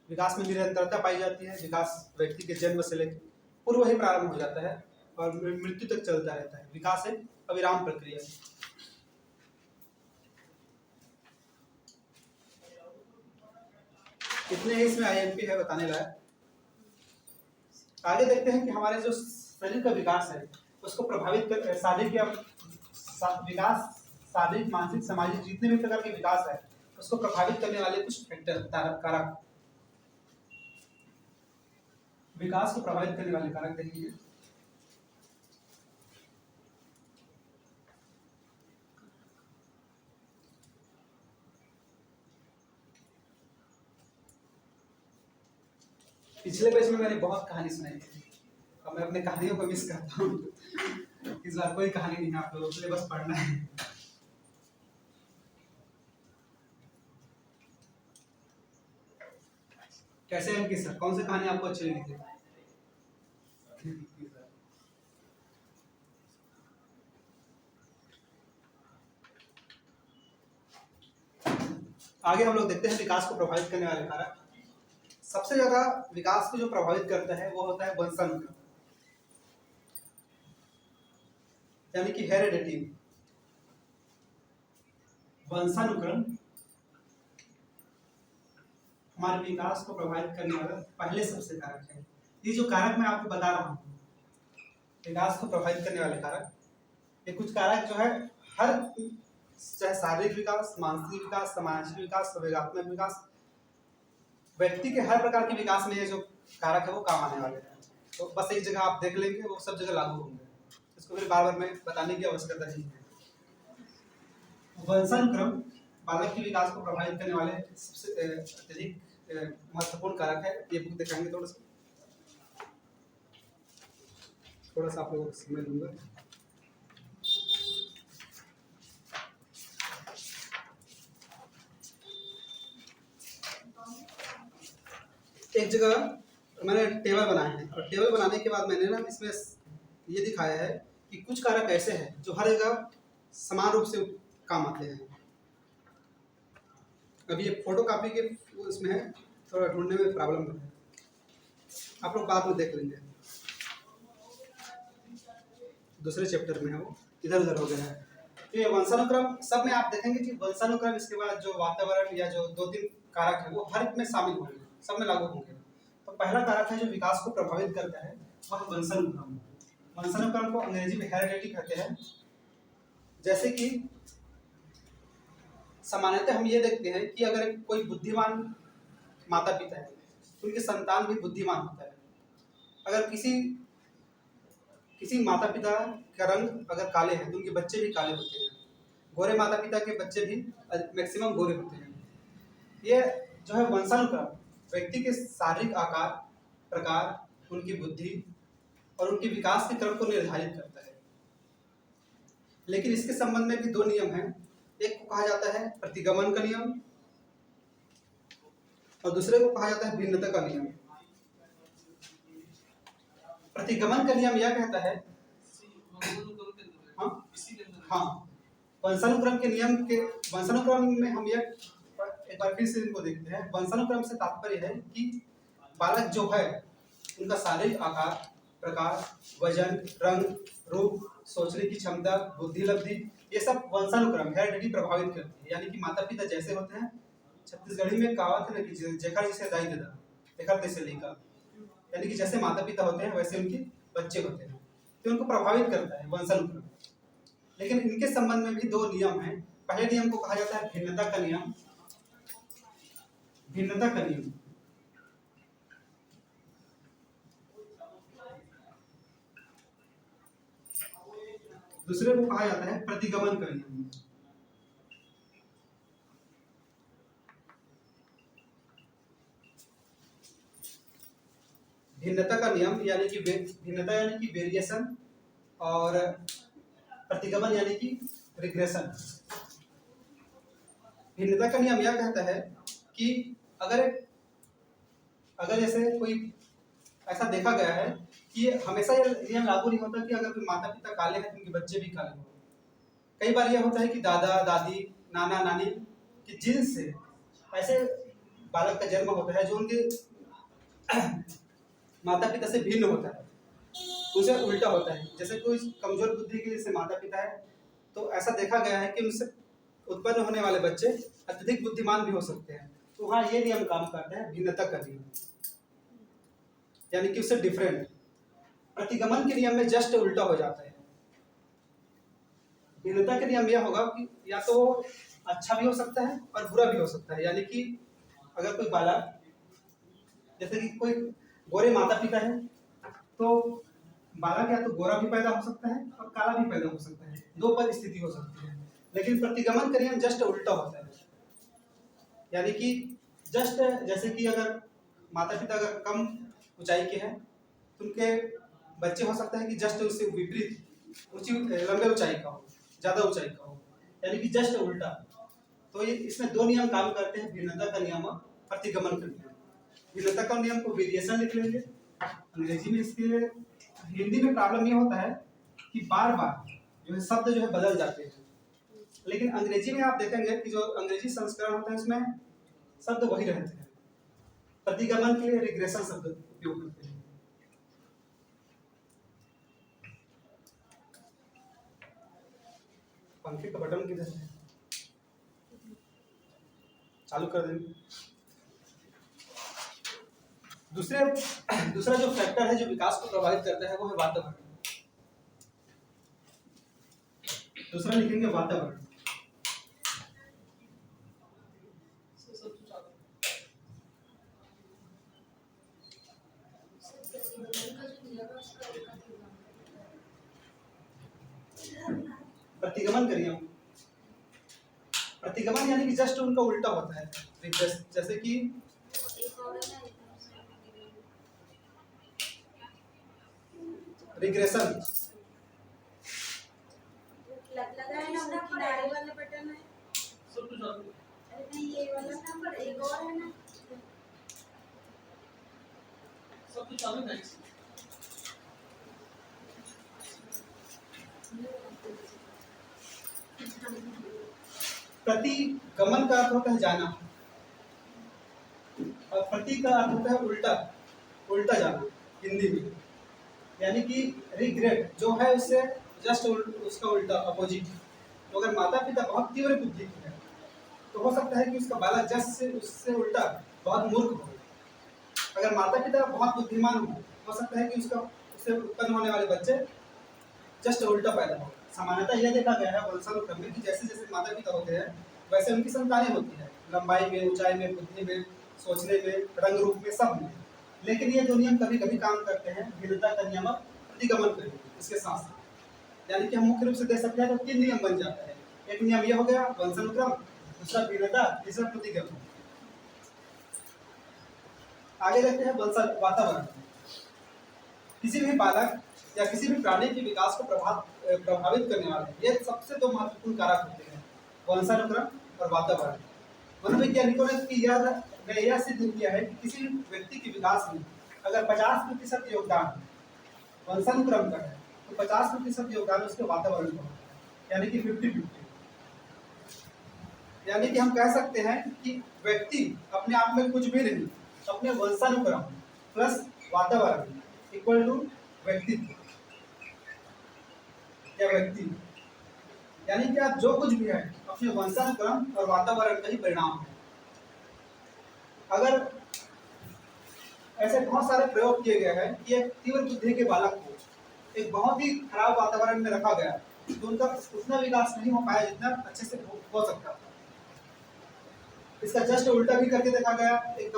विकास में निरंतरता पाई जाती है। विकास व्यक्ति के जन्म से लेकर पूर्व ही प्रारंभ हो जाता है और मृत्यु तक चलता रहता है। विकास एक अविराम प्रक्रिया है। इतने ही इसमें आईएमपी है बताने लायक। आगे देखते हैं कि हमारे जो शरीर का विकास है उसको प्रभावित कर शारीरिक या विकास शारीरिक, मानसिक, सामाजिक जितने भी प्रकार के विकास है उसको प्रभावित करने वाले कुछ फैक्टर कारक, विकास को प्रभावित करने वाले कारक देखेंगे। पिछले पेज में मैंने बहुत कहानी सुनाई थी और मैं अपने कहानियों को मिस करता हूँ। इस बार कोई कहानी नहीं है आप लोगों के लिए, बस पढ़ना है। कैसे हैं सर, कौन सी कहानी आपको अच्छी लगी थी? आगे हम लोग देखते हैं विकास को प्रभावित करने वाले कारक। सबसे ज्यादा विकास को जो प्रभावित करता है वो होता है वंशानुक्रम, यानी कि हेरिडिटी। वंशानुक्रम हमारे विकास को प्रभावित करने वाला पहले सबसे कारक है। ये जो कारक मैं आपको बता रहा हूँ विकास को प्रभावित करने वाले कारक, ये कुछ कारक जो है हर चाहे शारीरिक विकास, मानसिक विकास, सामाजिक विकास, संवेगात्मक विकास, व्यक्ति के हर प्रकार के विकास में ये जो कारक है वो काम आने वाले हैं। तो बस एक जगह आप देख लेंगे वो सब जगह लागू होंगे, इसको फिर बार बार मैं बताने की आवश्यकता नहीं है। वंशानुक्रम बालक के विकास को प्रभावित करने वाले सबसे अत्यधिक महत्वपूर्ण कारक है। ये बुक दिखाएंगे थोड़ा सा आप लोगों को समय दूंगा। एक जगह मैंने टेबल बनाए हैं और टेबल बनाने के बाद मैंने ना इसमें ये दिखाया है कि कुछ कारक ऐसे हैं जो हर जगह समान रूप से काम आते हैं। अभी ये फोटो कॉपी के उसमें है, थोड़ा ढूंढने में प्रॉब्लम है, आप लोग बाद में देख लेंगे। दूसरे चैप्टर में है वो, इधर उधर हो गया है। तो ये वंशानुक्रम सब में आप देखेंगे कि वंशानुक्रम इसके बाद जो वातावरण या जो 2-3 कारक है वो हर एक में शामिल होंगे, सब में लागू होंगे। तो पहला कारक है जो विकास को प्रभावित करता है वह वंशानुक्रम। वंशानुक्रम को अंग्रेजी में हेरिडिटी कहते हैं। जैसे कि सामान्यतः हम ये देखते हैं कि अगर कोई बुद्धिमान माता पिता है तो उनके संतान भी बुद्धिमान होता है। अगर किसी माता पिता का रंग अगर काले हैं तो उनके बच्चे भी काले होते हैं। गोरे माता पिता के बच्चे भी मैक्सिमम गोरे होते हैं। ये जो है वंशानुक्रम व्यक्ति के शारीरिक आकार, प्रकार, उनकी बुद्धि और उनके विकास के क्रम को निर्धारित करता है। लेकिन इसके संबंध में भी दो नियम हैं। एक को कहा जाता है प्रतिगमन का नियम और दूसरे को कहा जाता है भिन्नता का नियम। प्रतिगमन का नियम यह कहता है, हाँ, वंशानुक्रम के नियम के वंशानुक्रम में हम यह एक बार फिर से इनको देखते हैं। वंशानुक्रम से तात्पर्य है कि बालक जो है उनका शारीरिक आकार, प्रकार, वजन, रंग, रूप, सोचने की क्षमता, बुद्धि लब्धि, ये सब वंशानुक्रम हेरिडिटी प्रभावित करती है। यानी कि माता पिता जैसे होते हैं, छत्तीसगढ़ी में कहावत है ना कि जेखर जैसे दाई दादा देखर जैसे लेकर, यानी कि जैसे माता पिता होते हैं वैसे उनके बच्चे होते हैं, तो उनको प्रभावित करता है वंशानुक्रम। लेकिन इनके संबंध में भी दो नियम हैं। पहले नियम को कहा जाता है भिन्नता का नियम। भिन्नता का नियम दूसरे को कहा जाता है प्रतिगमन का नियम। भिन्नता का नियम यानी कि भिन्नता यानी कि वेरिएशन और प्रतिगमन यानी कि रिग्रेशन। भिन्नता का नियम यह कहता है कि अगर जैसे कोई ऐसा देखा गया है कि हमेशा ये नियम लागू नहीं होता कि अगर कोई माता पिता काले हैं तो उनके बच्चे भी काले हों। कई बार यह होता है कि दादा दादी, नाना नानी की जीन्स से ऐसे बालक का जन्म होता है जो उनके माता पिता से भिन्न होता है, उसे उल्टा होता है। जैसे कोई कमजोर बुद्धि के जैसे माता पिता है तो ऐसा देखा गया है कि उनसे उत्पन्न होने वाले बच्चे अत्यधिक बुद्धिमान भी हो सकते हैं। तो हाँ, ये नियम काम करता है भिन्नता का नियम, यानी कि उससे डिफरेंट। प्रतिगमन के नियम में जस्ट उल्टा हो जाता है। भिन्नता के नियम यह होगा कि या तो अच्छा भी हो सकता है और बुरा भी हो सकता है। यानी कि अगर कोई बालक, जैसे कि कोई गोरे माता पिता है तो बालक या तो गोरा भी पैदा हो सकता है और काला भी पैदा हो सकता है, दो परिस्थिति हो सकती है। लेकिन प्रतिगमन का नियम जस्ट उल्टा होता है। यानी कि जस्ट जैसे कि अगर माता पिता अगर कम ऊंचाई के हैं तो उनके बच्चे हो सकता है कि जस्ट उससे विपरीत लंबे ऊंचाई का हो, ज्यादा ऊंचाई का हो, यानी कि जस्ट उल्टा। तो ये इसमें दो नियम काम करते हैं, भिन्नता का नियम और प्रतिगमन का नियम। भिन्नता का नियम को वेरिएशन लिख लेंगे अंग्रेजी में। इसके हिंदी में प्रॉब्लम ये होता है कि बार बार जो है शब्द जो है बदल जाते हैं, लेकिन अंग्रेजी में आप देखेंगे कि जो अंग्रेजी संस्करण होता है उसमें शब्द वही रहते हैं। प्रतिगमन के लिए रिग्रेशन शब्द उपयोग करते हैं। पंखे का बटन किधर है? चालू कर देंगे। दूसरा जो फैक्टर है जो विकास को प्रभावित करता है वो है वातावरण। दूसरा लिखेंगे वातावरण। प्रतिगमन करिए। प्रतिगमन यानी कि जस्ट उनका उल्टा होता है। जैसे कि रिग्रेशन। लगा है ना वो किनारे वाला बटन है। अरे नहीं, ये वाला नंबर एक और है ना। सब कुछ चालू है। प्रतिगमन का अर्थ होता है जाना और प्रति का अर्थ होता है उल्टा, उल्टा जाना हिंदी में। यानी कि रिग्रेट जो है उससे जस्ट उसका उल्टा अपोजिट। तो अगर माता पिता बहुत तीव्र बुद्धि के हैं तो हो सकता है कि उसका बालक जस्ट से उससे उल्टा बहुत मूर्ख हो। अगर माता पिता बहुत बुद्धिमान हो सकता है कि उससे उत्पन्न होने वाले बच्चे जस्ट उल्टा पैदा हो। सामान्यतः यह देखा गया है वंशानुक्रम में कि जैसे जैसे माता पिता होते हैं वैसे उनकी संतानें होती है, लंबाई में, ऊंचाई में, बुद्धि में, सोचने में, रंग रूप में, सब में। लेकिन ये दो नियम कभी कभी काम करते हैं, भिन्नता का नियम और प्रतिगमन का नियम इसके साथ साथ। यानी कि हम मुख्य रूप से देख सकते हैं तो 3 नियम बन जाता है। एक नियम ये हो गया वंशानुक्रम, दूसरा भिन्नता, तीसरा प्रतिगमन। आगे देखते हैं वातावरण। किसी भी बालक या किसी भी प्राणी के विकास को प्रभावित करने वाले ये सबसे दो महत्वपूर्ण कारक होते हैं, वंशानुक्रम और वातावरण। मनोवैज्ञानिकों ने यह सिद्ध किया है कि किसी भी व्यक्ति के विकास में अगर 50% योगदान वंशानुक्रम का है तो 50% योगदान उसके वातावरण का होता है, यानी कि 50-50। यानी कि हम कह सकते हैं कि व्यक्ति अपने आप में कुछ भी नहीं, अपने वंशानुक्रम प्लस वातावरण इक्वल टू व्यक्तित्व या व्यक्ति, यानी कि आप जो कुछ भी है अपने वंशानुक्रम और वातावरण का ही परिणाम है। अगर ऐसे बहुत सारे प्रयोग किए गए हैं कि एक तीव्र बुद्धि के बालक को एक बहुत ही खराब वातावरण में रखा गया तो उनका उतना विकास नहीं हो पाया जितना अच्छे से हो सकता था। इसका जस्ट उल्टा भी करके देखा गया, एक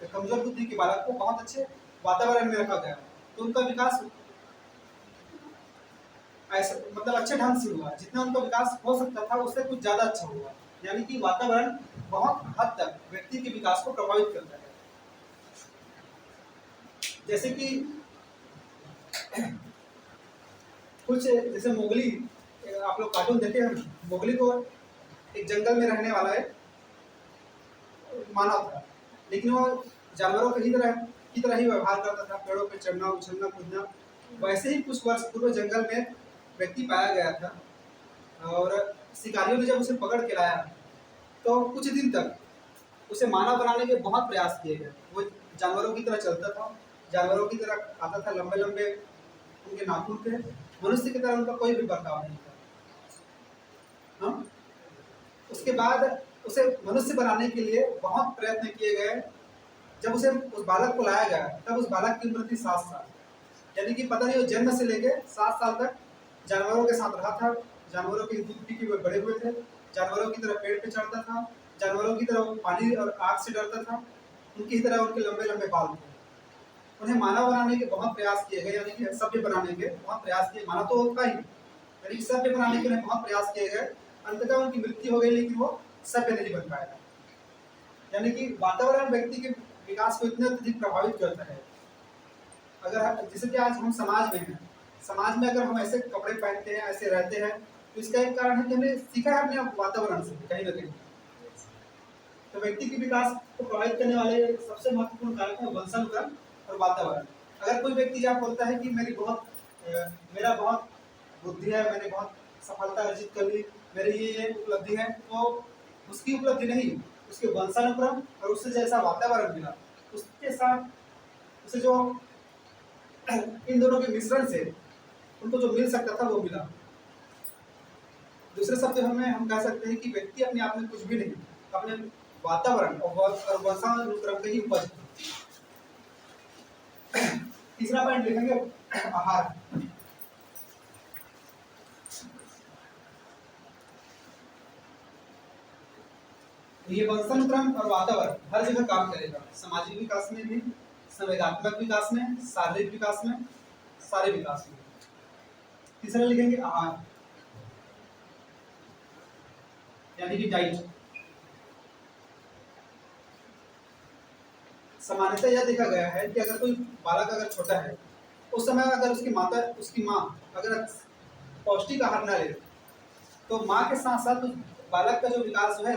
कमजोर बुद्धि के बालक को बहुत अच्छे वातावरण में रखा गया तो उनका विकास ऐसा मतलब अच्छे ढंग से हुआ, जितना उनका विकास हो सकता था उससे कुछ ज्यादा अच्छा हुआ। यानी कि वातावरण बहुत हद तक व्यक्ति के विकास को प्रभावित करता है। जैसे कि कुछ जैसे मोगली, आप लोग कार्टून देखे हैं, मोगली को एक जंगल में रहने वाला है मानव था, लेकिन वो जानवरों की तरह ही व्यवहार करता था, पेड़ों पे चढ़ना उछलना कूदना। वैसे ही कुछ वर्ष पूर्व जंगल में व्यक्ति पाया गया था और शिकारियों ने जब उसे पकड़ के लाया तो कुछ दिन तक उसे मानव बनाने के बहुत प्रयास किए गए। वो जानवरों की तरह चलता था, जानवरों की तरह आता था, लंबे लंबे उनके नाखून थे, मनुष्य की तरह उनका कोई भी बर्ताव नहीं था। हाँ? उसके बाद उसे मनुष्य बनाने के लिए बहुत प्रयत्न किए गए। जब उसे उस बालक को लाया गया तब उस बालक की उम्र थी 7 साल, यानी कि पता नहीं वो जन्म से लेके 7 साल तक जानवरों के साथ रहा था, जानवरों की दूध पी के वो बड़े हुए थे, जानवरों की तरह पेड़ पे चढ़ता था, जानवरों की तरह पानी और आग से डरता था, उनकी तरह उनके लंबे लंबे बाल थे। उन्हें मानव बनाने के बहुत प्रयास किए गए, यानी कि सभ्य बनाने के बहुत प्रयास किए। मानव तो होता ही, यानी कि सभ्य बनाने के उन्हें बहुत प्रयास किए गए। अंततः उनकी मृत्यु हो गई, लेकिन वो सभ्य नहीं बन पाया। यानी कि वातावरण व्यक्ति के विकास को इतने अधिक प्रभावित करता है। अगर जैसे कि आज हम समाज में हैं, समाज में अगर हम ऐसे कपड़े पहनते हैं, ऐसे रहते हैं, तो इसका एक कारण है कि हमने सीखा है अपने वातावरण से कहीं ना कहीं। तो व्यक्ति के विकास को प्रभावित करने वाले सबसे महत्वपूर्ण कारक है वंशानुक्रम और वातावरण। अगर कोई व्यक्ति यह बोलता है कि मेरा बहुत बुद्धि है, मैंने बहुत सफलता अर्जित कर ली, मेरी ये उपलब्धि है, तो उसकी उपलब्धि नहीं, उसके वंशानुक्रम और उससे जैसा वातावरण मिला उसके साथ उसे जो इन दोनों के मिश्रण से उनको जो मिल सकता था वो मिला। दूसरे शब्द में हम कह सकते हैं कि व्यक्ति अपने आप में कुछ भी नहीं, अपने वातावरण और वंशानुक्रम का ही उपज। तीसरा पॉइंट लिखेंगे आहार। ये वंशानुक्रम और वातावरण हर जगह काम करेगा, सामाजिक विकास में भी, संवेगात्मक विकास में, शारीरिक विकास में, सारे विकास में। तीसरा लिखेंगे आहार, यानी कि डाइट। सामान्यतः यह देखा गया है कि अगर कोई बालक अगर छोटा है उस समय अगर उसकी माँ अगर पौष्टिक आहार न ले तो माँ के साथ साथ उस बालक का जो विकास जो है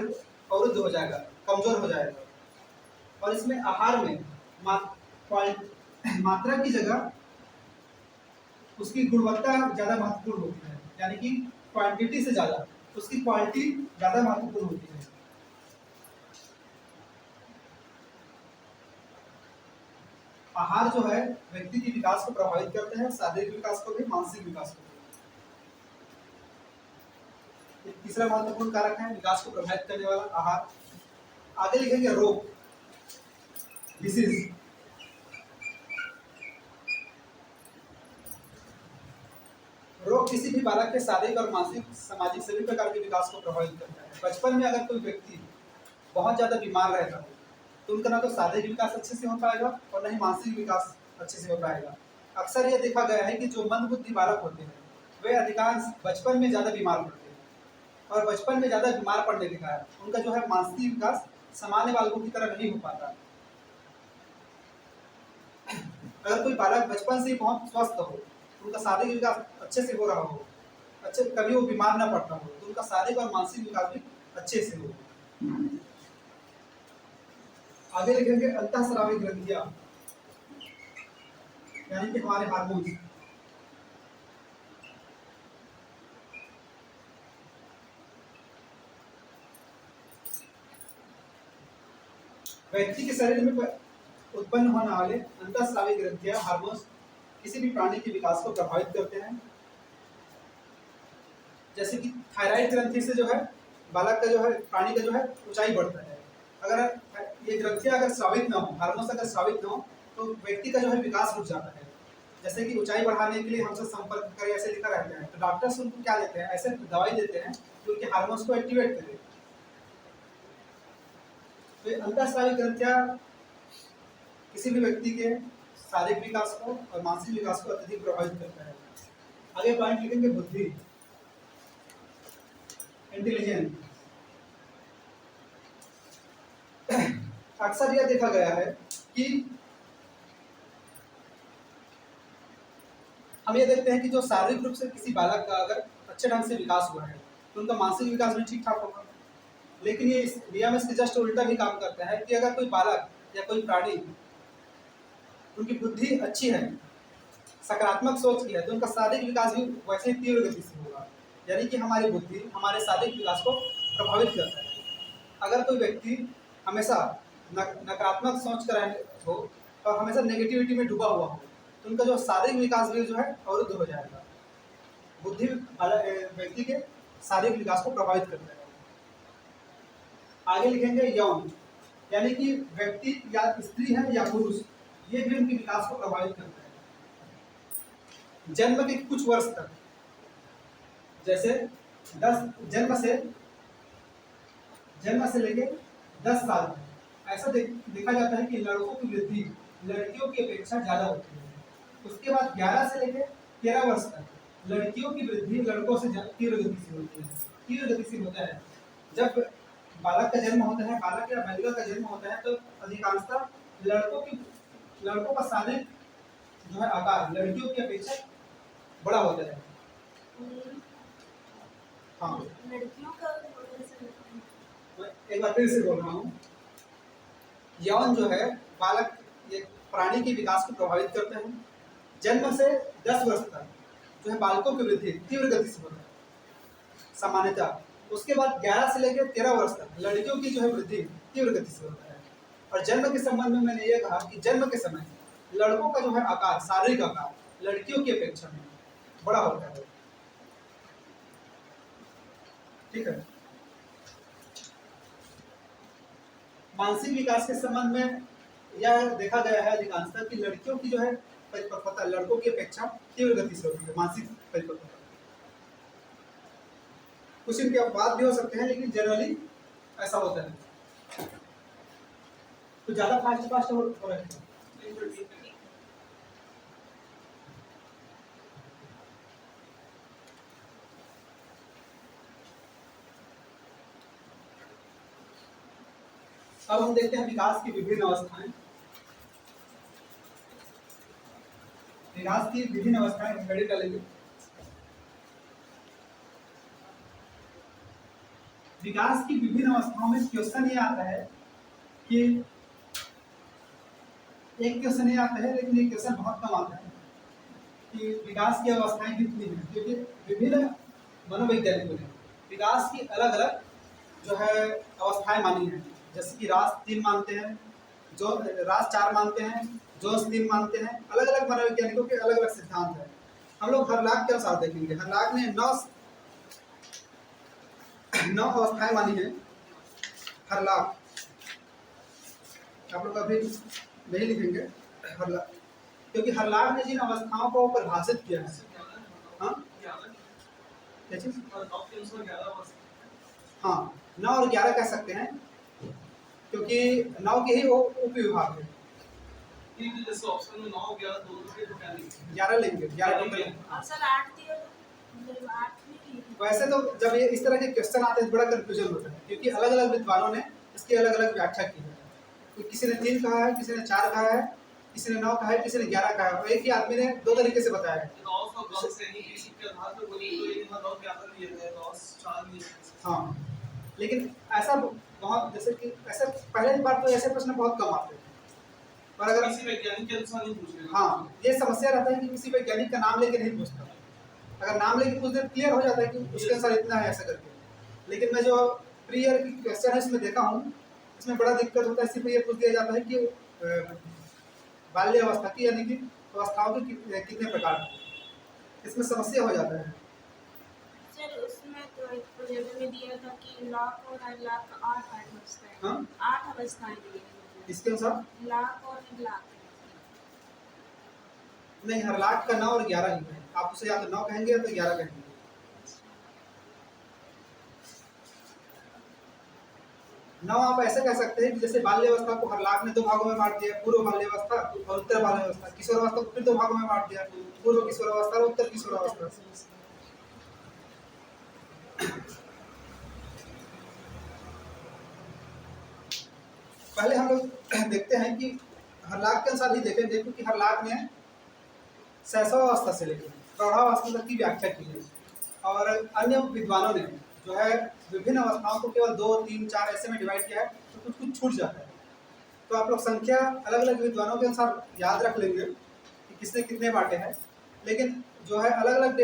अवरुद्ध हो जाएगा, कमजोर हो जाएगा। और इसमें आहार में मात्रा की जगह उसकी गुणवत्ता ज़्यादा महत्वपूर्ण होती है, यानी कि क्वांटिटी से ज़्यादा उसकी क्वालिटी ज़्यादा महत्वपूर्ण होती है। आहार जो है व्यक्ति के विकास को प्रभावित करते हैं, शारीरिक विकास को भी, मानसिक विकास को भी। तीसरा महत्वपूर्ण कारक है विकास को प्रभावित करने वाला आहार। आगे लिखेंगे रोग, डिसीज। रोग किसी भी बालक के शारीरिक और मानसिक सामाजिक सभी प्रकार के विकास को प्रभावित करता है। बचपन में अगर कोई व्यक्ति बहुत ज्यादा बीमार रहता है तो उनका ना तो शारीरिक विकास अच्छे से हो पाएगा और न ही मानसिक विकास अच्छे से हो पाएगा। अक्सर यह देखा गया है कि जो मंदबुद्धि बालक होते हैं वे अधिकांश बचपन में ज़्यादा बीमार पड़ते हैं, और बचपन में ज़्यादा बीमार पड़ने के कारण उनका जो है मानसिक विकास सामान्य बालकों की तरह नहीं हो पाता। अगर कोई बालक बचपन से ही बहुत स्वस्थ हो, उनका शारीरिक विकास अच्छे से हो रहा हो, अच्छे कभी वो बीमार ना पड़ता हो, तो उनका शारीरिक और मानसिक विकास भी अच्छे से हो। आगे लिखेंगे अंतःस्रावी ग्रंथियां, यानी कि हमारे हार्मोन्स। व्यक्ति के शरीर में उत्पन्न होने वाले अंतःस्रावी ग्रंथियां हार्मोन्स किसी भी प्राणी के विकास को प्रभावित करते हैं। जैसे कि थायराइड ग्रंथि से जो है बालक का जो है प्राणी का जो है ऊंचाई बढ़ता है। अगर ये ग्रंथियां अगर स्रावित ना हो, हार्मोन्स अगर स्रावित ना हो, तो व्यक्ति का जो है विकास रुक जाता है। जैसे कि ऊंचाई बढ़ाने के लिए हमसे संपर्क करें ऐसे लिखा रहता है, तो डॉक्टर्स उनको क्या देते हैं, ऐसे दवाई देते हैं जो उनके हार्मोन्स को एक्टिवेट करे। तो अंतःस्रावी ग्रंथियां किसी भी व्यक्ति के शारीरिक विकास को और मानसिक विकास को अत्यधिक प्रभावित करता है। आगे पॉइंट लिखेंगे बुद्धि, इंटेलिजेंस। अक्सर यह देखा गया है कि हम ये देखते हैं कि जो शारीरिक रूप से किसी बालक का अगर अच्छे ढंग से विकास हुआ है तो उनका मानसिक विकास भी ठीक ठाक होगा। लेकिन ये इस नियम इसके जस्ट उल्टा भी काम करता है कि अगर कोई बालक या कोई प्राणी उनकी बुद्धि अच्छी है, सकारात्मक सोच की है, तो उनका शारीरिक विकास भी वैसे ही तीव्र गति से होगा। यानी कि हमारी बुद्धि हमारे शारीरिक विकास को प्रभावित करता है। अगर कोई व्यक्ति हमेशा नकारात्मक सोच कर हो और हमेशा नेगेटिविटी में डूबा हुआ हो, तो उनका जो शारीरिक विकास भी जो है अवरुद्ध हो जाएगा। बुद्धि व्यक्ति के शारीरिक विकास को प्रभावित करता है। आगे लिखेंगे यौन, यानी कि व्यक्ति या स्त्री है या पुरुष, ये भी उनके विकास को प्रभावित करता है। जन्म के कुछ वर्ष तक, जैसे 10 जन्म से लेके 10 साल तक, ऐसा देखा जाता है कि लड़कों की वृद्धि लड़कियों की अपेक्षा ज्यादा होती है। उसके बाद 11 से लेके 13 वर्ष तक लड़कियों की वृद्धि लड़कों से तीव्र गति से होती है। तीव्र गति से होता है। जब बालक का जन्म होता है, बालक या बालिका का जन्म होता है, तो अधिकांशतः लड़कों का शारीरिक जो है आकार लड़कियों की अपेक्षा बड़ा होता है। हाँ, लड़कियों का एक बार फिर से बोल रहा हूँ, यौन जो है बालक ये प्राणी के विकास को प्रभावित करते हैं। जन्म से 10 वर्ष तक जो है बालकों की वृद्धि तीव्र गति से होता है सामान्यतः। उसके बाद 11 से लेकर 13 वर्ष तक लड़कियों की जो है वृद्धि तीव्र गति से होता है। और जन्म के संबंध में मैंने ये कहा कि जन्म के समय लड़कों का जो है आकार, शारीरिक आकार लड़कियों की अपेक्षा में बड़ा होता है। ठीक है। मानसिक विकास के संबंध में यह देखा गया है अधिकांशतः कि लड़कियों की जो है परिपक्वता लड़कों की अपेक्षा तीव्र गति से होती है, मानसिक परिपक्वता। कुछ इनके अपवाद भी हो सकते हैं, लेकिन जनरली ऐसा होता है। तो ज्यादा फास्ट हो रहा है। अब हम देखते हैं विकास की विभिन्न अवस्थाएं। विकास की विभिन्न अवस्थाएं हम घड़ी डालेंगे। विकास की विभिन्न अवस्थाओं में क्वेश्चन ये आता है कि एक क्वेश्चन ये आता है, लेकिन ये क्वेश्चन बहुत कम आता है कि विकास की अवस्थाएं कितनी हैं, क्योंकि विभिन्न मनोवैज्ञानिकों ने विकास की अलग अलग जो है अवस्थाएं मानी हैं। जैसे कि रास 3 मानते हैं, जो रास 4 मानते हैं, जोस 3 मानते हैं। अलग अलग मनोवैज्ञानिकों के अलग अलग सिद्धांत हैं। हम लोग हर्लाक के अनुसार देखेंगे। हर्लाक ने 9 अवस्थाएं मानी हैं। हर्लाक, आप लोग अभी नहीं लिखेंगे हर्लाक, क्योंकि हर्लाक ने जिन अवस्थाओं को परिभाषित किया है, हाँ क्या चीज, हाँ 9 और 11 कह सकते हैं, क्योंकि 9 के ही वो उप विभाग है। 11 लेंगे, 11 सर 8 दिया तो 8 नहीं। वैसे तो जब ये इस तरह के क्वेश्चन आते हैं बड़ा कंफ्यूजन होता है, क्योंकि अलग अलग विद्वानों ने इसकी अलग अलग व्याख्या की है। तो किसी ने 3 कहा है, किसी ने 4 कहा है, किसी ने 9 कहा है, किसी ने 11 कहा है, और एक ही आदमी ने 2 तरीके से बताया है। तो also God से नहीं किसी के आधार पर बोली तो ये मतलब क्या कर दिए थे तो 4 दिए। हाँ, लेकिन ऐसा बहुत, जैसे कि ऐसे पहले बार तो ऐसे प्रश्न बहुत कम आते हैं, पर अगर किसी वैज्ञानिक के अनुसार नहीं पूछ रहे। हाँ, ये समस्या रहता है कि किसी वैज्ञानिक का नाम लेके नहीं पूछता। अगर नाम लेके पूछ दे क्लियर हो जाता है कि उसके अनुसार इतना है ऐसा करके। लेकिन मैं जो प्री ईयर की क्वेश्चन है इसमें देखा हूँ, इसमें बड़ा दिक्कत होता है। सिर्फ ये पूछ दिया जाता है कि बाल्य अवस्था की, यानी कि अवस्थाओं के कितने प्रकार हैं। इसमें समस्या हो जाता है। सर उसमें तो एक प्रोजेक्ट में दिया था कि लाख और 1,00,000 8 अवस्थाएं, हाँ? 8 अवस्थाएं दी गई। इसके अनुसार लाख और 1,00,000। नहीं, हर लाख का 9 और 11 ही है। आप उसे या तो 9 कहेंगे या तो 11 कहेंगे। 9 आप ऐसे कह सकते हैं कि जैसे बाल्यावस्था को हर लाख ने 2 भागों में बांट दिया, पूर्व बाल्यावस्था और उत्तर बाल्यावस्था। किशोरावस्था को फिर 2 भागों में बांट दिया, पूर्व किशोरावस्था और उत्तर किशोरावस्था। पहले हम लोग देखते हैं कि हर लाख के अनुसार ही देखेंगे, क्योंकि हर लाख में शैशवावस्था से लेकर प्रौढ़ावस्था तक की व्याख्या की है, और अन्य विद्वानों ने जो है विभिन्न अवस्थाओं को केवल 2, 3, 4 ऐसे में डिवाइड किया है, तो कुछ कुछ छूट जाता है। तो आप लोग संख्या अलग अलग विद्वानों के अनुसार याद रख लेंगे कि किसने कितने बांटे हैं, लेकिन जो है अलग अलग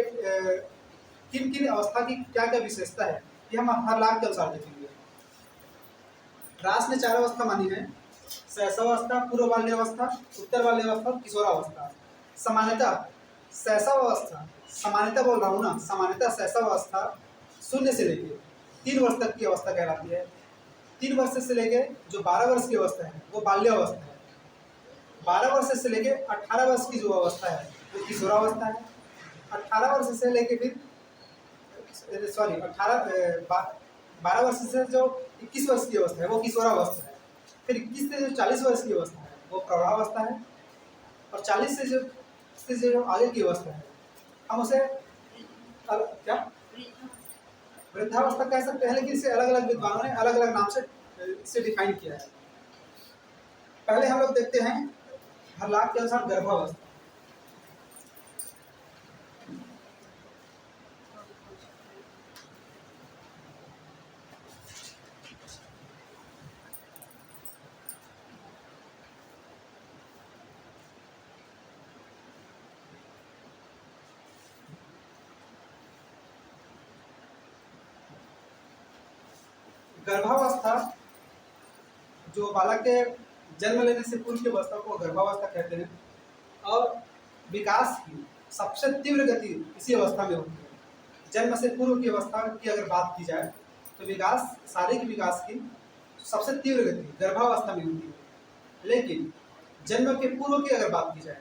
किन किन अवस्था की क्या क्या विशेषता है, ये हम हर लाख के अनुसार देखेंगे। रास ने 4 अवस्था मानी है: शैशवावस्था, पूर्व बाल्यावस्था, उत्तर बाल्यावस्था, किशोरावस्था। सामान्यतः शैशवावस्था, सामान्यतः बोल रहा हूँ ना, सामान्यतः शैशवावस्था 0 से लेके 3 वर्ष तक की अवस्था कहलाती है। 3 वर्ष से लेके जो 12 वर्ष की अवस्था है वो बाल्यावस्था है। 12 वर्ष से लेके 18 वर्ष की जो अवस्था है वो किशोरावस्था है। 18 वर्ष से लेके फिर 12 वर्ष से जो 21 वर्ष की अवस्था है वो किशोरावस्था है। फिर 21 से जो 40 वर्ष की अवस्था है वो प्रौढ़ावस्था है, और 40 से जो आगे की अवस्था है हम उसे क्या वृद्धावस्था कह सकते हैं, लेकिन इसे अलग अलग विद्वानों ने अलग अलग नाम से इसे डिफाइन किया है। पहले हम लोग देखते हैं हर लाख के अनुसार गर्भावस्था। गर्भावस्था जो बालक के जन्म लेने से पूर्व की अवस्था को गर्भावस्था कहते हैं, और विकास की सबसे तीव्र गति इसी अवस्था में होती है। जन्म से पूर्व की अवस्था की अगर बात की जाए तो विकास, शारीरिक विकास की सबसे तीव्र गति गर्भावस्था में होती है। लेकिन जन्म के पूर्व की अगर बात की जाए,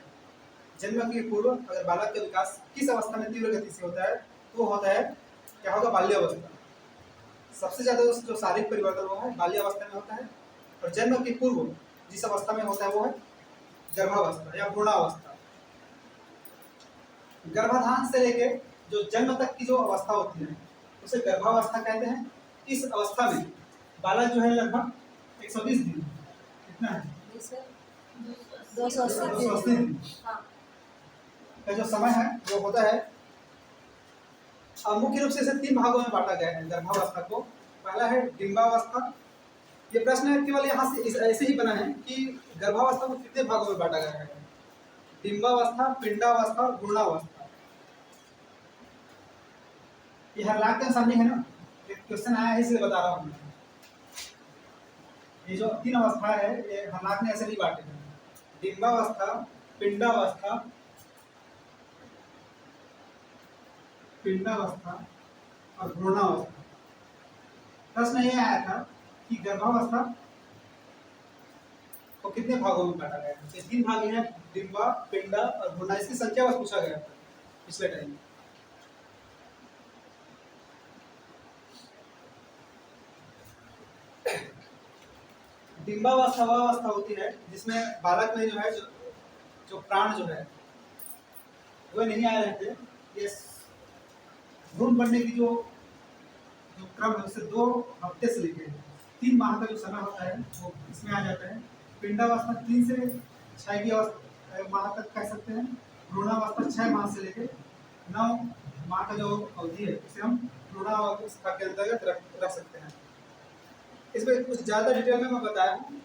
जन्म के पूर्व अगर बालक का विकास किस अवस्था में तीव्र गति से होता है, तो होता है क्या होगा, बाल्यावस्था। सबसे ज़्यादा जो शारीरिक परिवर्तन वो है बाल्यावस्था में होता है, और जन्म के पूर्व जिस अवस्था में होता है वो है गर्भावस्था या भ्रूणावस्था। गर्भाधान से लेके जो जन्म तक की जो अवस्था होती है उसे गर्भावस्था कहते हैं। इस अवस्था में बालक जो है लगभग 120 दिन, कितना है, 280 दिन का जो समय है वो होता है। मुख्य रूप से इसे 3 भागों में बांटा गया है गर्भावस्था को। पहला है डिंबावस्था। ये प्रश्न केवल यहाँ से ऐसे ही बना है कि गर्भावस्था को कितने भागों में बांटा गया है: डिंबावस्था, पिंडावस्था और भ्रूणावस्था। ये हर लाख के अनुसार नहीं है ना, एक क्वेश्चन आया है इसलिए बता रहा हूँ। ये जो 3 अवस्था है ये हर लाख ने ऐसे नहीं बांटे हैं: डिंबावस्था, पिंडावस्था और भ्रूणावस्था। प्रश्न ये आया था कि गर्भावस्था को कितने भागों में बांटा गया है। 3 भाग हैं: डिंबा, पिंडा और भ्रूणा। इसकी संख्या बस पूछा गया था पिछले टाइम। डिंबावस्था वह अवस्था होती है जिसमें बालक में जो है जो प्राण जो है वह नहीं आ रहे थे। ये भ्रूण बनने की जो क्रम है उससे 2 हफ्ते से लेकर 3 माह का जो समय होता है वो इसमें आ जाता है। पिंडावस्था 3 से 6 की माह तक कह सकते हैं। भ्रूणावस्था 6 माह से लेकर 9 माह का जो अवधि है उसे हम भ्रूणावस्था के अंतर्गत रख सकते हैं। इसमें कुछ ज़्यादा डिटेल में मैं बताया हूँ,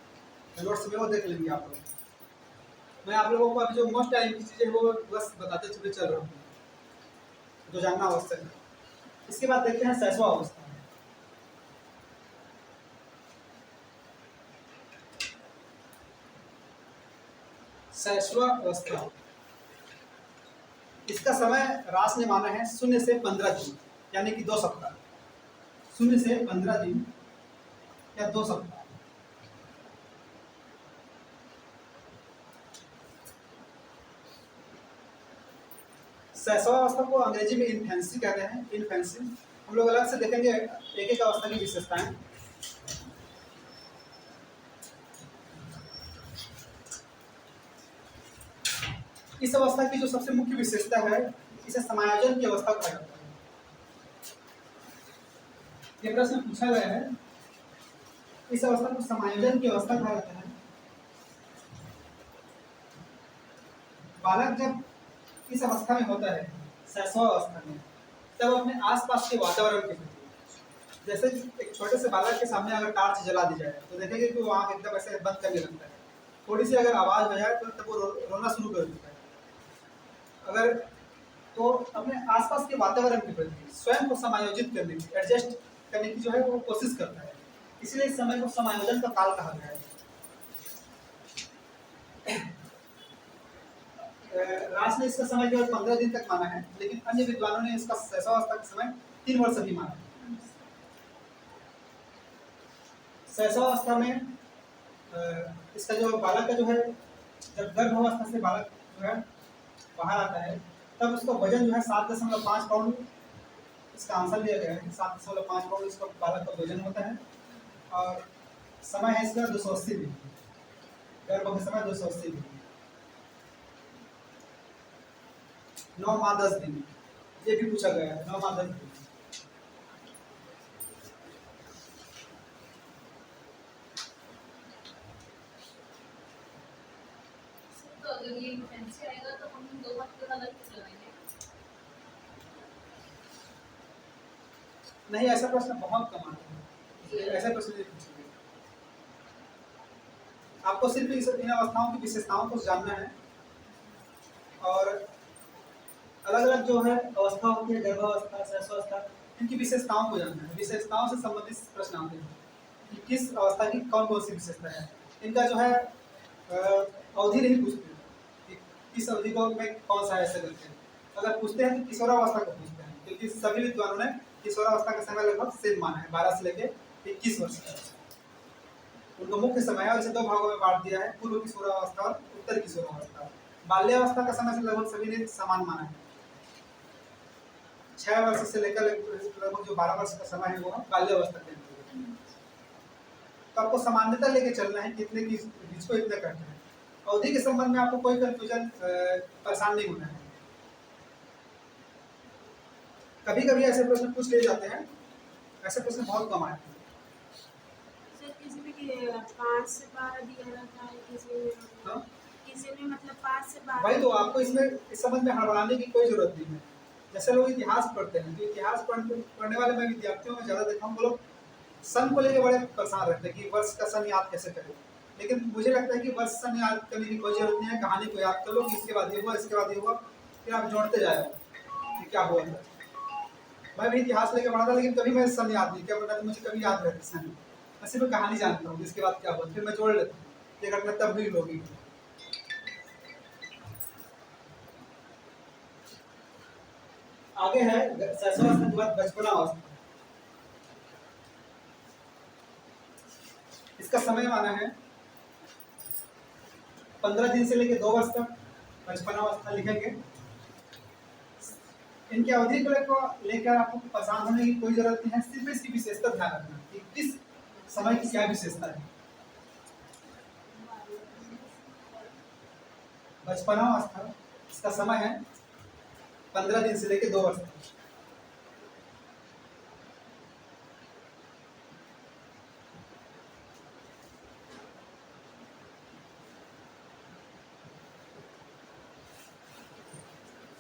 नोट्स में वो देख लेंगे आप लोग। मैं आप लोगों को अभी जो मोस्ट टाइम की चीज़ें वो बस बताते चले चल रहा हूँ, जो जानना आवश्यक है। इसके बाद देखते हैं शैशव अवस्था। शैशव अवस्था, इसका समय रास ने माना है 0 से 15 दिन, यानी कि 2 सप्ताह। 0 से 15 दिन या 2 सप्ताह। शैशव अवस्था को अंग्रेजी में इन्फेंसी कहते हैं। इन्फेंसी हम लोग अलग से देखेंगे एक एक अवस्था की विशेषताएं। इस अवस्था की जो सबसे मुख्य विशेषता है, इसे समायोजन की अवस्था कहा जाता है। ये प्रश्न पूछा गया है, इस अवस्था को समायोजन की अवस्था कहा जाता है। बालक जब इस अवस्था में होता है, शैशव अवस्था में, तब अपने आसपास के वातावरण के प्रति, जैसे एक छोटे से बालक के सामने अगर टॉर्च जला दी जाए तो देखेंगे कि वो आँख एकदम ऐसे बंद करने लगता है। थोड़ी सी अगर आवाज़ हो जाए तो तब वो रोना शुरू कर देता है। अगर तो अपने आसपास के वातावरण के प्रति स्वयं को समायोजित करने की, एडजस्ट करने की जो है वो कोशिश करता है। इसलिए इस समय को समायोजन का काल कहा गया है। रास ने इसका समय केवल 15 दिन तक माना है, लेकिन अन्य विद्वानों ने इसका शैशवावस्था का समय 3 वर्ष भी माना है। शैशवावस्था में इसका जो बालक का जो है, जब गर्भावस्था से बालक जो है बाहर आता है, तब उसका वजन जो है 7.5 पाउंड, इसका आंसर दिया गया है। 7.5 पाउंड इसका बालक का वजन होता है। और समय है इसका 280 दिन, गर्भ के समय 280 दिन, 9 माह 10 दिन। ये भी पूछा गया है, 9 माह 10 दिन। तो अगर ये फैंसी आएगा तो हम 2 हफ्ते बाद लगाएंगे। नहीं, ऐसा प्रश्न बहुत कम आता है, ऐसा प्रश्न नहीं पूछेंगे। आपको सिर्फ इन अवस्थाओं की विशेषताओं को जानना है, और अलग अलग जो है अवस्था होती है, गर्भावस्था, शैशवावस्था, इनकी विशेषताओं को जानना है। विशेषताओं से संबंधित प्रश्न आते हैं कि किस अवस्था की कौन कौन सी विशेषता है। इनका जो है अवधि नहीं पूछते कि किस अवधि को में कौन सा ऐसे करते हैं। अगर पूछते हैं तो किशोरावस्था को पूछते हैं, क्योंकि सभी विद्वानों ने किशोरावस्था का समय लगभग सेम माना है, 12 से लेकर 21 वर्ष तक। उनका मुख्य समय है, इसे 2 भागों में बांट दिया है, पूर्व किशोरावस्था और उत्तर किशोरावस्था। बाल्यावस्था का समय से लगभग सभी ने समान माना है। 6 वर्ष से लेकर लगभग जो 12 वर्ष का समय है वो बाल्यावस्था के अंतर्गत। तो आपको सामान्यता लेके चलना है, कितने की बीच को इतना करना है। अवधि के संबंध में आपको कोई कंफ्यूजन, परेशान नहीं होना है। कभी कभी ऐसे प्रश्न पूछ लिए जाते हैं, ऐसे प्रश्न बहुत कम आए हैं। सर किसी में 5 से 12 दिया रहता है, हाँ? किसी में मतलब 5 से 12। भाई तो आपको इसमें इस संबंध में हड़बड़ाने की कोई जरूरत नहीं है। जैसे लोग इतिहास पढ़ते हैं, तो इतिहास पढ़ने वाले मैं विद्यार्थियों में ज़्यादा देखा हूँ, वो लोग सन को लेकर बड़े परेशान रहते हैं कि वर्ष का सन याद कैसे करें। लेकिन मुझे लगता है कि वर्ष सन याद करने की कोई जरूरत नहीं है। कहानी को याद कर लो, इसके बाद ये हुआ, इसके बाद ये हुआ, फिर आप जोड़ते जाए कि क्या हुआ था। मैं भी इतिहास लेके पढ़ा था, लेकिन कभी मैं सन याद नहीं किया, वरना तो मुझे कभी याद रहती सन। मैं सिर्फ कहानी जानता हूँ, इसके बाद क्या हुआ, फिर मैं जोड़ लेता हूँ ये घटना तब हुई होगी। आगे है शैशवावस्था के बाद बचपनावस्था। इसका समय माना है 15 दिन से लेकर 2 वर्ष तक बचपनावस्था लिखेंगे। इनकी अवधि को लेकर आपको परेशान होने की कोई जरूरत नहीं है, सिर्फ इसकी विशेषता ध्यान रखना कि किस समय की क्या विशेषता है। बचपनावस्था, इसका समय है 15 दिन से लेकर 2 वर्ष तक।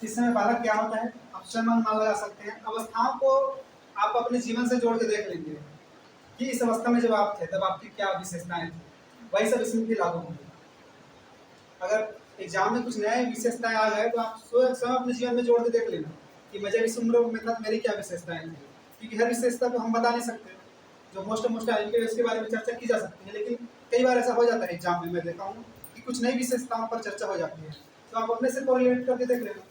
इस समय बालक क्या होता है, आप स्वयं अनुमान लगा सकते हैं। अवस्थाओं को आप अपने जीवन से जोड़ के देख लेंगे कि इस अवस्था में जब आप थे तब आपकी क्या विशेषताएं थी, वही सब इसमें भी लागू होंगे। अगर एग्जाम में कुछ नए विशेषताएं आ गए तो आप स्वयं अपने जीवन में जोड़ के देख लेना कि मैं जब इस उम्र में था मेरी क्या विशेषताएं थी, क्योंकि हर विशेषता को हम बता नहीं सकते। जो मोस्ट आइडेंटिटी उसके बारे में चर्चा की जा सकती है, लेकिन कई बार ऐसा हो जाता है एग्जाम में, मैं देखा हूँ कि कुछ नई विशेषताओं पर चर्चा हो जाती है, तो आप अपने से कोरिलेट करके देख लेना।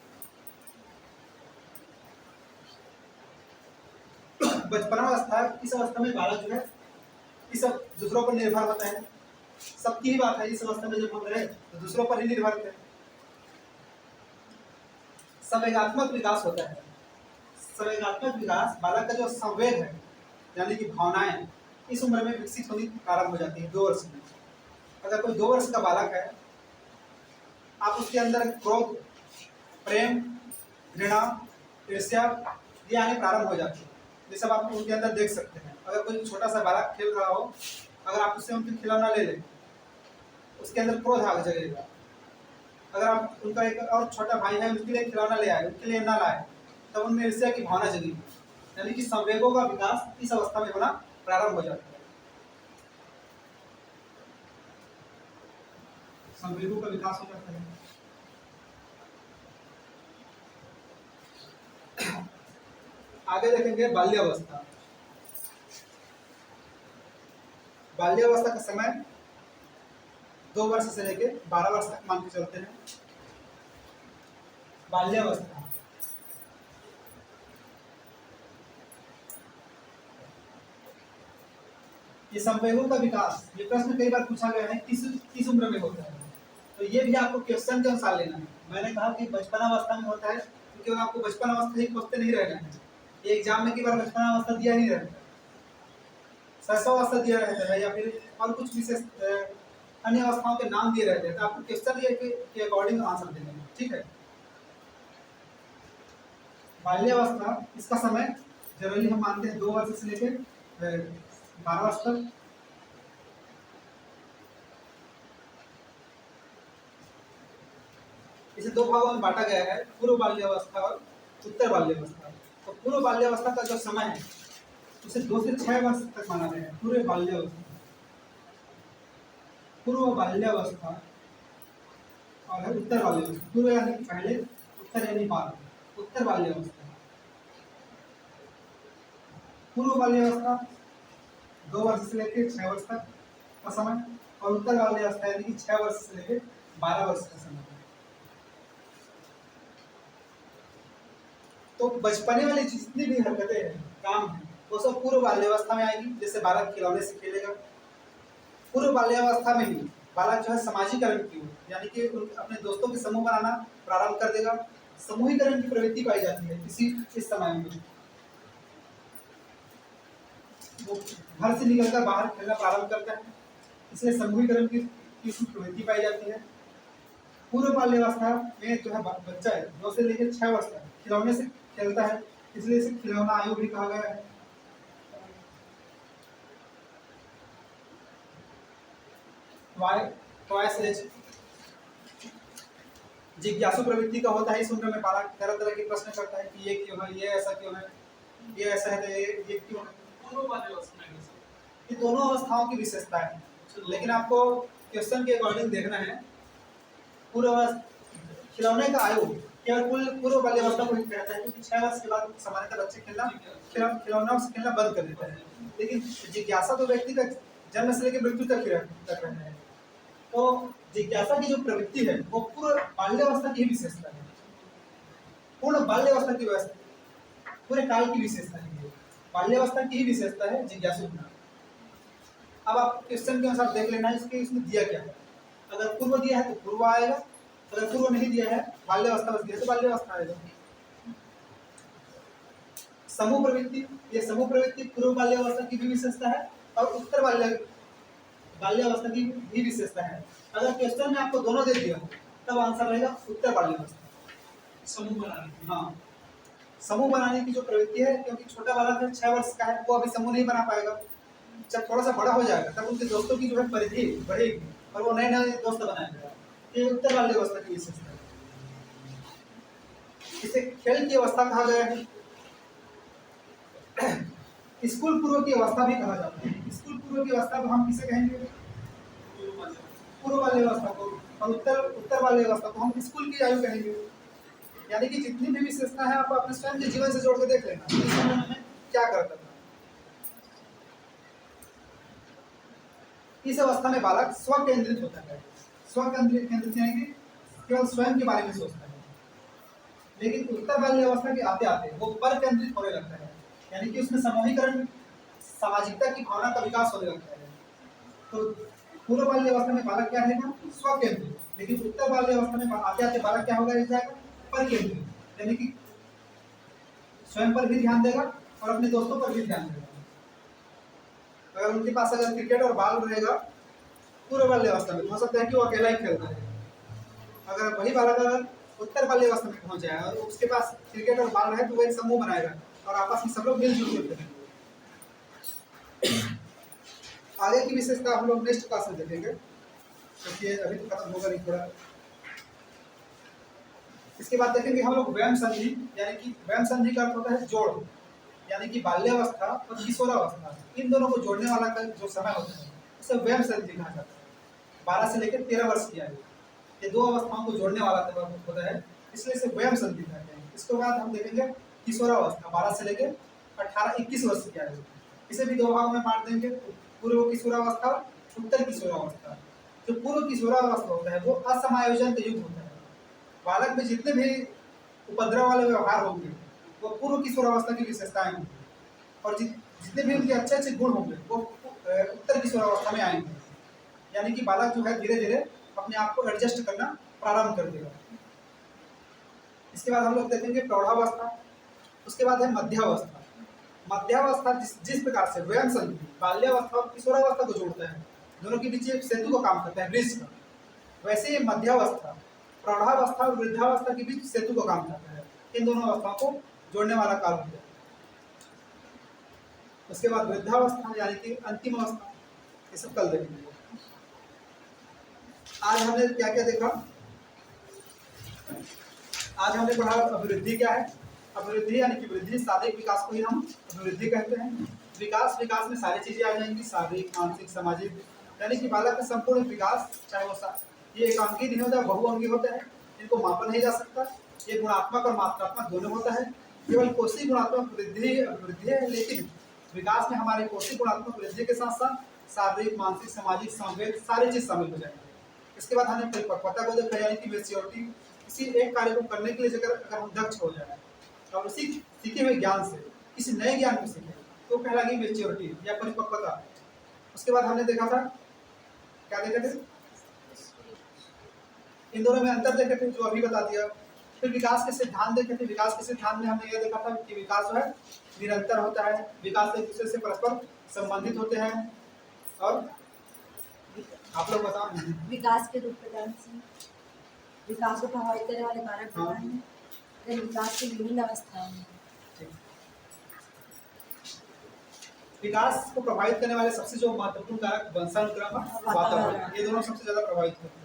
बचपनावस्था, इस अवस्था में बालक जो है इस सब दूसरों पर निर्भर होता है। सबकी ही बात है, इस अवस्था में जब हम रहे तो दूसरों पर ही निर्भर थे। संवेगात्मक विकास होता है। संवेगात्मक विकास, बालक का जो संवेग है यानी कि भावनाएं इस उम्र में विकसित होनी प्रारंभ हो जाती है 2 वर्ष में। अगर कोई 2 वर्ष का बालक है, आप उसके अंदर क्रोध, प्रेम, घृणा, ईर्ष्या ये आने प्रारंभ हो जाती है। ये सब आप उनके अंदर देख सकते हैं। अगर कोई छोटा सा बालक खेल रहा हो, अगर आप उससे उनके खिलौना ले लें, उसके अंदर क्रोध आग जगेगा। अगर आप उनका एक और छोटा भाई है, उसके लिए खिलौना ले आए, उनके लिए ना लाए, तब उनमें ईर्ष्या की भावना जगेगी। यानी कि संवेगों का विकास इस अवस्था में होना प्रारंभ हो जाता है। संवेगों का विकास हो जाता है। आगे देखेंगे बाल्यावस्था। बाल्यावस्था का समय 2 वर्ष से लेकर 12 वर्ष तक मान के चलते हैं। बाल्यावस्था, ये संवेगों का विकास, ये प्रश्न कई बार पूछा गया है किस उम्र में होता है, तो ये भी आपको क्वेश्चन के अनुसार लेना है। मैंने कहा कि बचपनावस्था में होता है, क्योंकि आपको बचपनावस्था ही खोजते नहीं रहना है। ये एग्जाम में कई बार बचपनावस्था दिया नहीं रहता, शैशवावस्था दिया रहता है, या फिर और कुछ विशेष अन्य अवस्थाओं के नाम दिए रहते हैं, तो आपको क्वेश्चन के अकॉर्डिंग आंसर देना है। ठीक है। बाल्यावस्था, इसका समय जनरली हम मानते हैं 2 वर्ष से लेकर 12 वर्ष तक। इसे 2 भागों में बांटा गया है, पूर्व बाल्यावस्था और उत्तर बाल्यावस्था। तो पूर्व बाल्यावस्था का जो समय है उसे 2 से 6 वर्ष तक माना गया है। पूर्व बाल्यावस्था और उत्तर बाल्यावस्था। पूर्व यानी कि पहले, उत्तर यानी बाद। उत्तर बाल्यावस्था, पूर्व बाल्यावस्था 2 वर्ष से लेकर 6 वर्ष तक का समय, और उत्तर बाल्यावस्था यानी कि 6 वर्ष से लेकर 12 वर्ष का समय। तो बचपने वाली जितनी भी हरकतें हैं, काम है, वो सब पूर्व बाल्यावस्था में आएगी। जैसे बालक खिलौने से खेलेगा, पूर्व बाल्यावस्था में ही बालक जो है सामाजिकरण की ओर, यानी कि अपने दोस्तों के समूह बनाना प्रारंभ कर देगा। समूहीकरण की प्रवृत्ति पाई जाती है इस समय में। वो घर से निकलकर बाहर खेलना प्रारंभ करता है, इसलिए समूहीकरण की प्रवृत्ति पाई जाती है। पूर्व बाल्यावस्था में जो है बच्चा है 2 से लेकर 6 वर्ष तक खिलौने से खेलता है, इसलिए इसे खिलौना आयु भी कहा गया है। जिज्ञासु प्रवृत्ति का होता है इस उम्र में। बालक तरह तरह के प्रश्न करता है कि ये क्यों है, ये ऐसा क्यों है, ये ऐसा है, तो ये क्यों है। ये दोनों अवस्थाओं की विशेषता है, लेकिन आपको क्वेश्चन के अकॉर्डिंग देखना है। पूर्व खिलौने का आयु केवल पूर्व बाल्यावस्था को ही कहता है, क्योंकि 6 वर्ष के बाद सामान्यतः बच्चे खिलौनों से खेलना बंद कर देता है। लेकिन जिज्ञासा तो व्यक्ति का जन्म से लेकर मृत्यु तक रहता है। तो जिज्ञासा की जो प्रवृत्ति है वो पूर्व बाल्यावस्था की विशेषता है, पूर्ण बाल्यावस्था की व्यवस्था, पूरे काल की विशेषता है। बाल्यावस्था की ही विशेषता है जिज्ञासु होना। अब आप क्वेश्चन के अनुसार देख लेना इसके इसमें दिया क्या है। अगर पूर्व दिया है तो पूर्व आएगा, अगर पूर्व नहीं दिया है, बाल्यावस्था बस दिया तो बाल्यावस्था आएगा। समूह प्रवृत्ति, ये समूह प्रवृत्ति पूर्व बाल्यावस्था की भी विशेषता है और उत्तर बाल्यावस्था की भी विशेषता है। अगर क्वेश्चन में आपको दोनों दे दिया तब आंसर रहेगा उत्तर बाल्यावस्था। समूह बनाने, हाँ, समूह बनाने की जो प्रवृत्ति है, क्योंकि छोटा बालक है 6 वर्ष का है, वो अभी समूह नहीं बना पाएगा। जब थोड़ा सा बड़ा हो जाएगा तब उनके दोस्तों की जो है परिधि बढ़ेगी और वो नए नए दोस्त बनाएगा। ये उत्तर बाल्यावस्था की विशेषता है। इसे खेल की अवस्था कहा गया है। स्कूल पूर्व की अवस्था भी कहा जाता है। स्कूल पूर्व की अवस्था को हम किसे कहेंगे? पूर्व वाली अवस्था को। और उत्तर वाली अवस्था को हम स्कूल की आयु कहेंगे। यानी कि जितनी भी विशेषता है आप अपने स्वयं के जीवन से जोड़ के देख लेना इस समय में क्या करता था। इस अवस्था में बालक स्व केंद्रित होता है। स्व केंद्रित यानी कि केवल स्वयं के बारे में सोचता है। लेकिन उत्तर वाली अवस्था के आते आते वो पर केंद्रित होने लगता है, यानी कि उसमें समूहीकरण, सामाजिकता की भावना का विकास होने लगता है। तो पूर्व वाली अवस्था में बालक क्या रहेगा? स्व केंद्रित। लेकिन उत्तर वाली अवस्था में आते आते बालक क्या होगा? जाएगा पर केंद्रित, यानी कि स्वयं पर भी ध्यान देगा और अपने दोस्तों पर भी ध्यान देगा। अगर उनके पास अगर क्रिकेट और बॉल रहेगा पूर्व वाली अवस्था में, हो सकता है कि वो अकेला ही खेलता है। अगर वही बालक अगर उत्तर वाली अवस्था में पहुंच जाए और उसके पास क्रिकेट और बॉल है तो वो एक समूह बनाएगा और आपस में सब लोग मिलजुल कर खेलेंगे। आगे की विशेषता हम लोग नेक्स्ट क्लास में देखेंगे, क्योंकि अभी तो खत्म होगा नहीं थोड़ा। इसके बाद देखेंगे हम लोग व्यायाम संधि, यानी कि व्यायाम संधि का अर्थ होता है जोड़, यानी कि बाल्यावस्था और किशोरावस्था इन दोनों को जोड़ने वाला का जो समय होता है उसे व्यायाम संधि कहा जाता है। 12 से लेकर 13 वर्ष की आयु, ये दो अवस्थाओं को जोड़ने वाला होता है, इसलिए इसे व्यायाम संधि कहते हैं। इसके बाद हम देखेंगे किशोरावस्था, 12 से लेकर 18-21 वर्ष की आयु। इसे भी दो भागों में बांट देंगे, पूर्व किशोरावस्था और उत्तर किशोरावस्था। जो पूर्व किशोरावस्था होता है वो असमायोजन का युग होता है। बालक में जितने भी उपद्रव वाले व्यवहार होंगे वो पूर्व किशोरावस्था की विशेषताएं होंगी, और जितने भी उनके अच्छे अच्छे गुण होंगे वो उत्तर किशोरावस्था में आएंगे। यानी कि बालक जो है धीरे धीरे अपने आप को एडजस्ट करना प्रारंभ कर देगा। इसके बाद हम लोग देखेंगे प्रौढ़ावस्था, उसके बाद है मध्यावस्था। मध्यावस्था जिस प्रकार से व्यायाम संधि बाल्यावस्था और किशोरावस्था को जोड़ता है, दोनों के बीच एक सेतु का काम करता है, ब्रिज का, वैसे ही मध्यावस्था प्रौढ़ावस्था और वृद्धावस्था के बीच सेतु का काम करता है। इन दोनों अवस्थाओं को जोड़ने वाला काम होता है। उसके बाद वृद्धावस्था यानी कि अंतिम अवस्था, ये सब कल देखेंगे। आज हमने क्या क्या देखा? आज हमने पढ़ा अभिवृद्धि क्या है। अभिवृद्धि यानी कि वृद्धि, शारीरिक विकास को ही हम अभिवृद्धि कहते हैं। विकास में सारी चीजें आ जाएंगी, शारीरिक, मानसिक, सामाजिक, यानी कि बालक का संपूर्ण विकास, चाहे वो ये एकांकी नहीं होता, बहुअंगी होता है, इनको मापा नहीं जा सकता। ये गुणात्मक और मात्रात्मक दोनों होता है। केवल कोशिक गुणात्मक वृद्धि अभिवृद्धि है, लेकिन विकास में हमारे कोशिक गुणात्मक वृद्धि के साथ साथ शारीरिक, मानसिक, सामाजिक, सांवेगिक सारी चीज शामिल हो जाएंगे। इसके बाद हमने परिपक्वता को देखा, यानी कि मैच्योरिटी। किसी एक कार्य को करने के लिए अगर हम दक्ष हो जाए और उसी सीखे हुए ज्ञान से किसी नए ज्ञान को सीखे तो कहलाएगी मैच्योरिटी या परिपक्वता। उसके बाद हमने देखा था, क्या देखे थे? इन दोनों में अंतर देखे थे, जो अभी बता दिया। फिर विकास के सिद्धांत देखे थे। विकास के सिद्धांत में हमने ये देखा था कि विकास जो है निरंतर होता है, विकास एक दूसरे से परस्पर संबंधित होते हैं। और आप लोग बताओ। विकास के रूप प्रदान से विकास को प्रभावित करने वाले कारक प्रदान हैं। फिर विकास की विभिन्न अवस्थाएं हैं। विकास को प्रभावित करने वाले सबसे जो महत्वपूर्ण कारक वंशानुक्रम और वातावरण, ये दोनों सबसे ज्यादा प्रभावित करते हैं।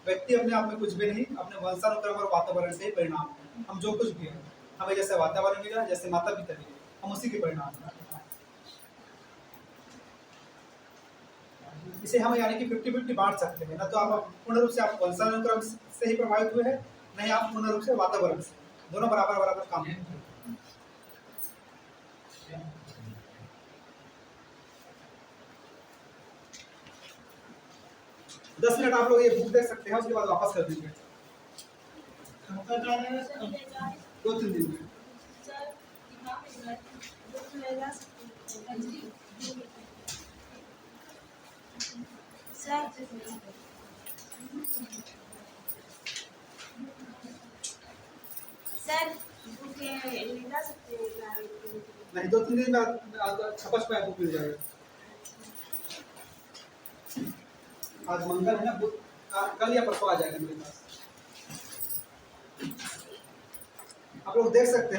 व्यक्ति अपने आप में कुछ भी नहीं, अपने वंशानुक्रम और वातावरण से ही परिणाम है। हम जो कुछ भी हैं, हमें जैसे वातावरण मिला, जैसे माता पिता मिले, हम उसी के परिणाम हैं। इसे हम यानी कि 50-50 बांट सकते हैं। ना तो आप पूर्ण रूप से आप वंशानुक्रम से ही प्रभावित हुए हैं, नहीं आप पूर्ण रूप से वातावरण से। दोनों बराबर बराबर काम करते हैं। 10 मिनट आप लोग ये बुक देख सकते हैं, उसके बाद वापस कर दीजिए 2-3 दिन में। सर ले जा सकते हैं? नहीं, 2-3 दिन में छपच पे बुक मिल जाएगा। आज मंगल है ना, कल या परसों आ जाएगा मेरे पास। आप लोग देख सकते हैं।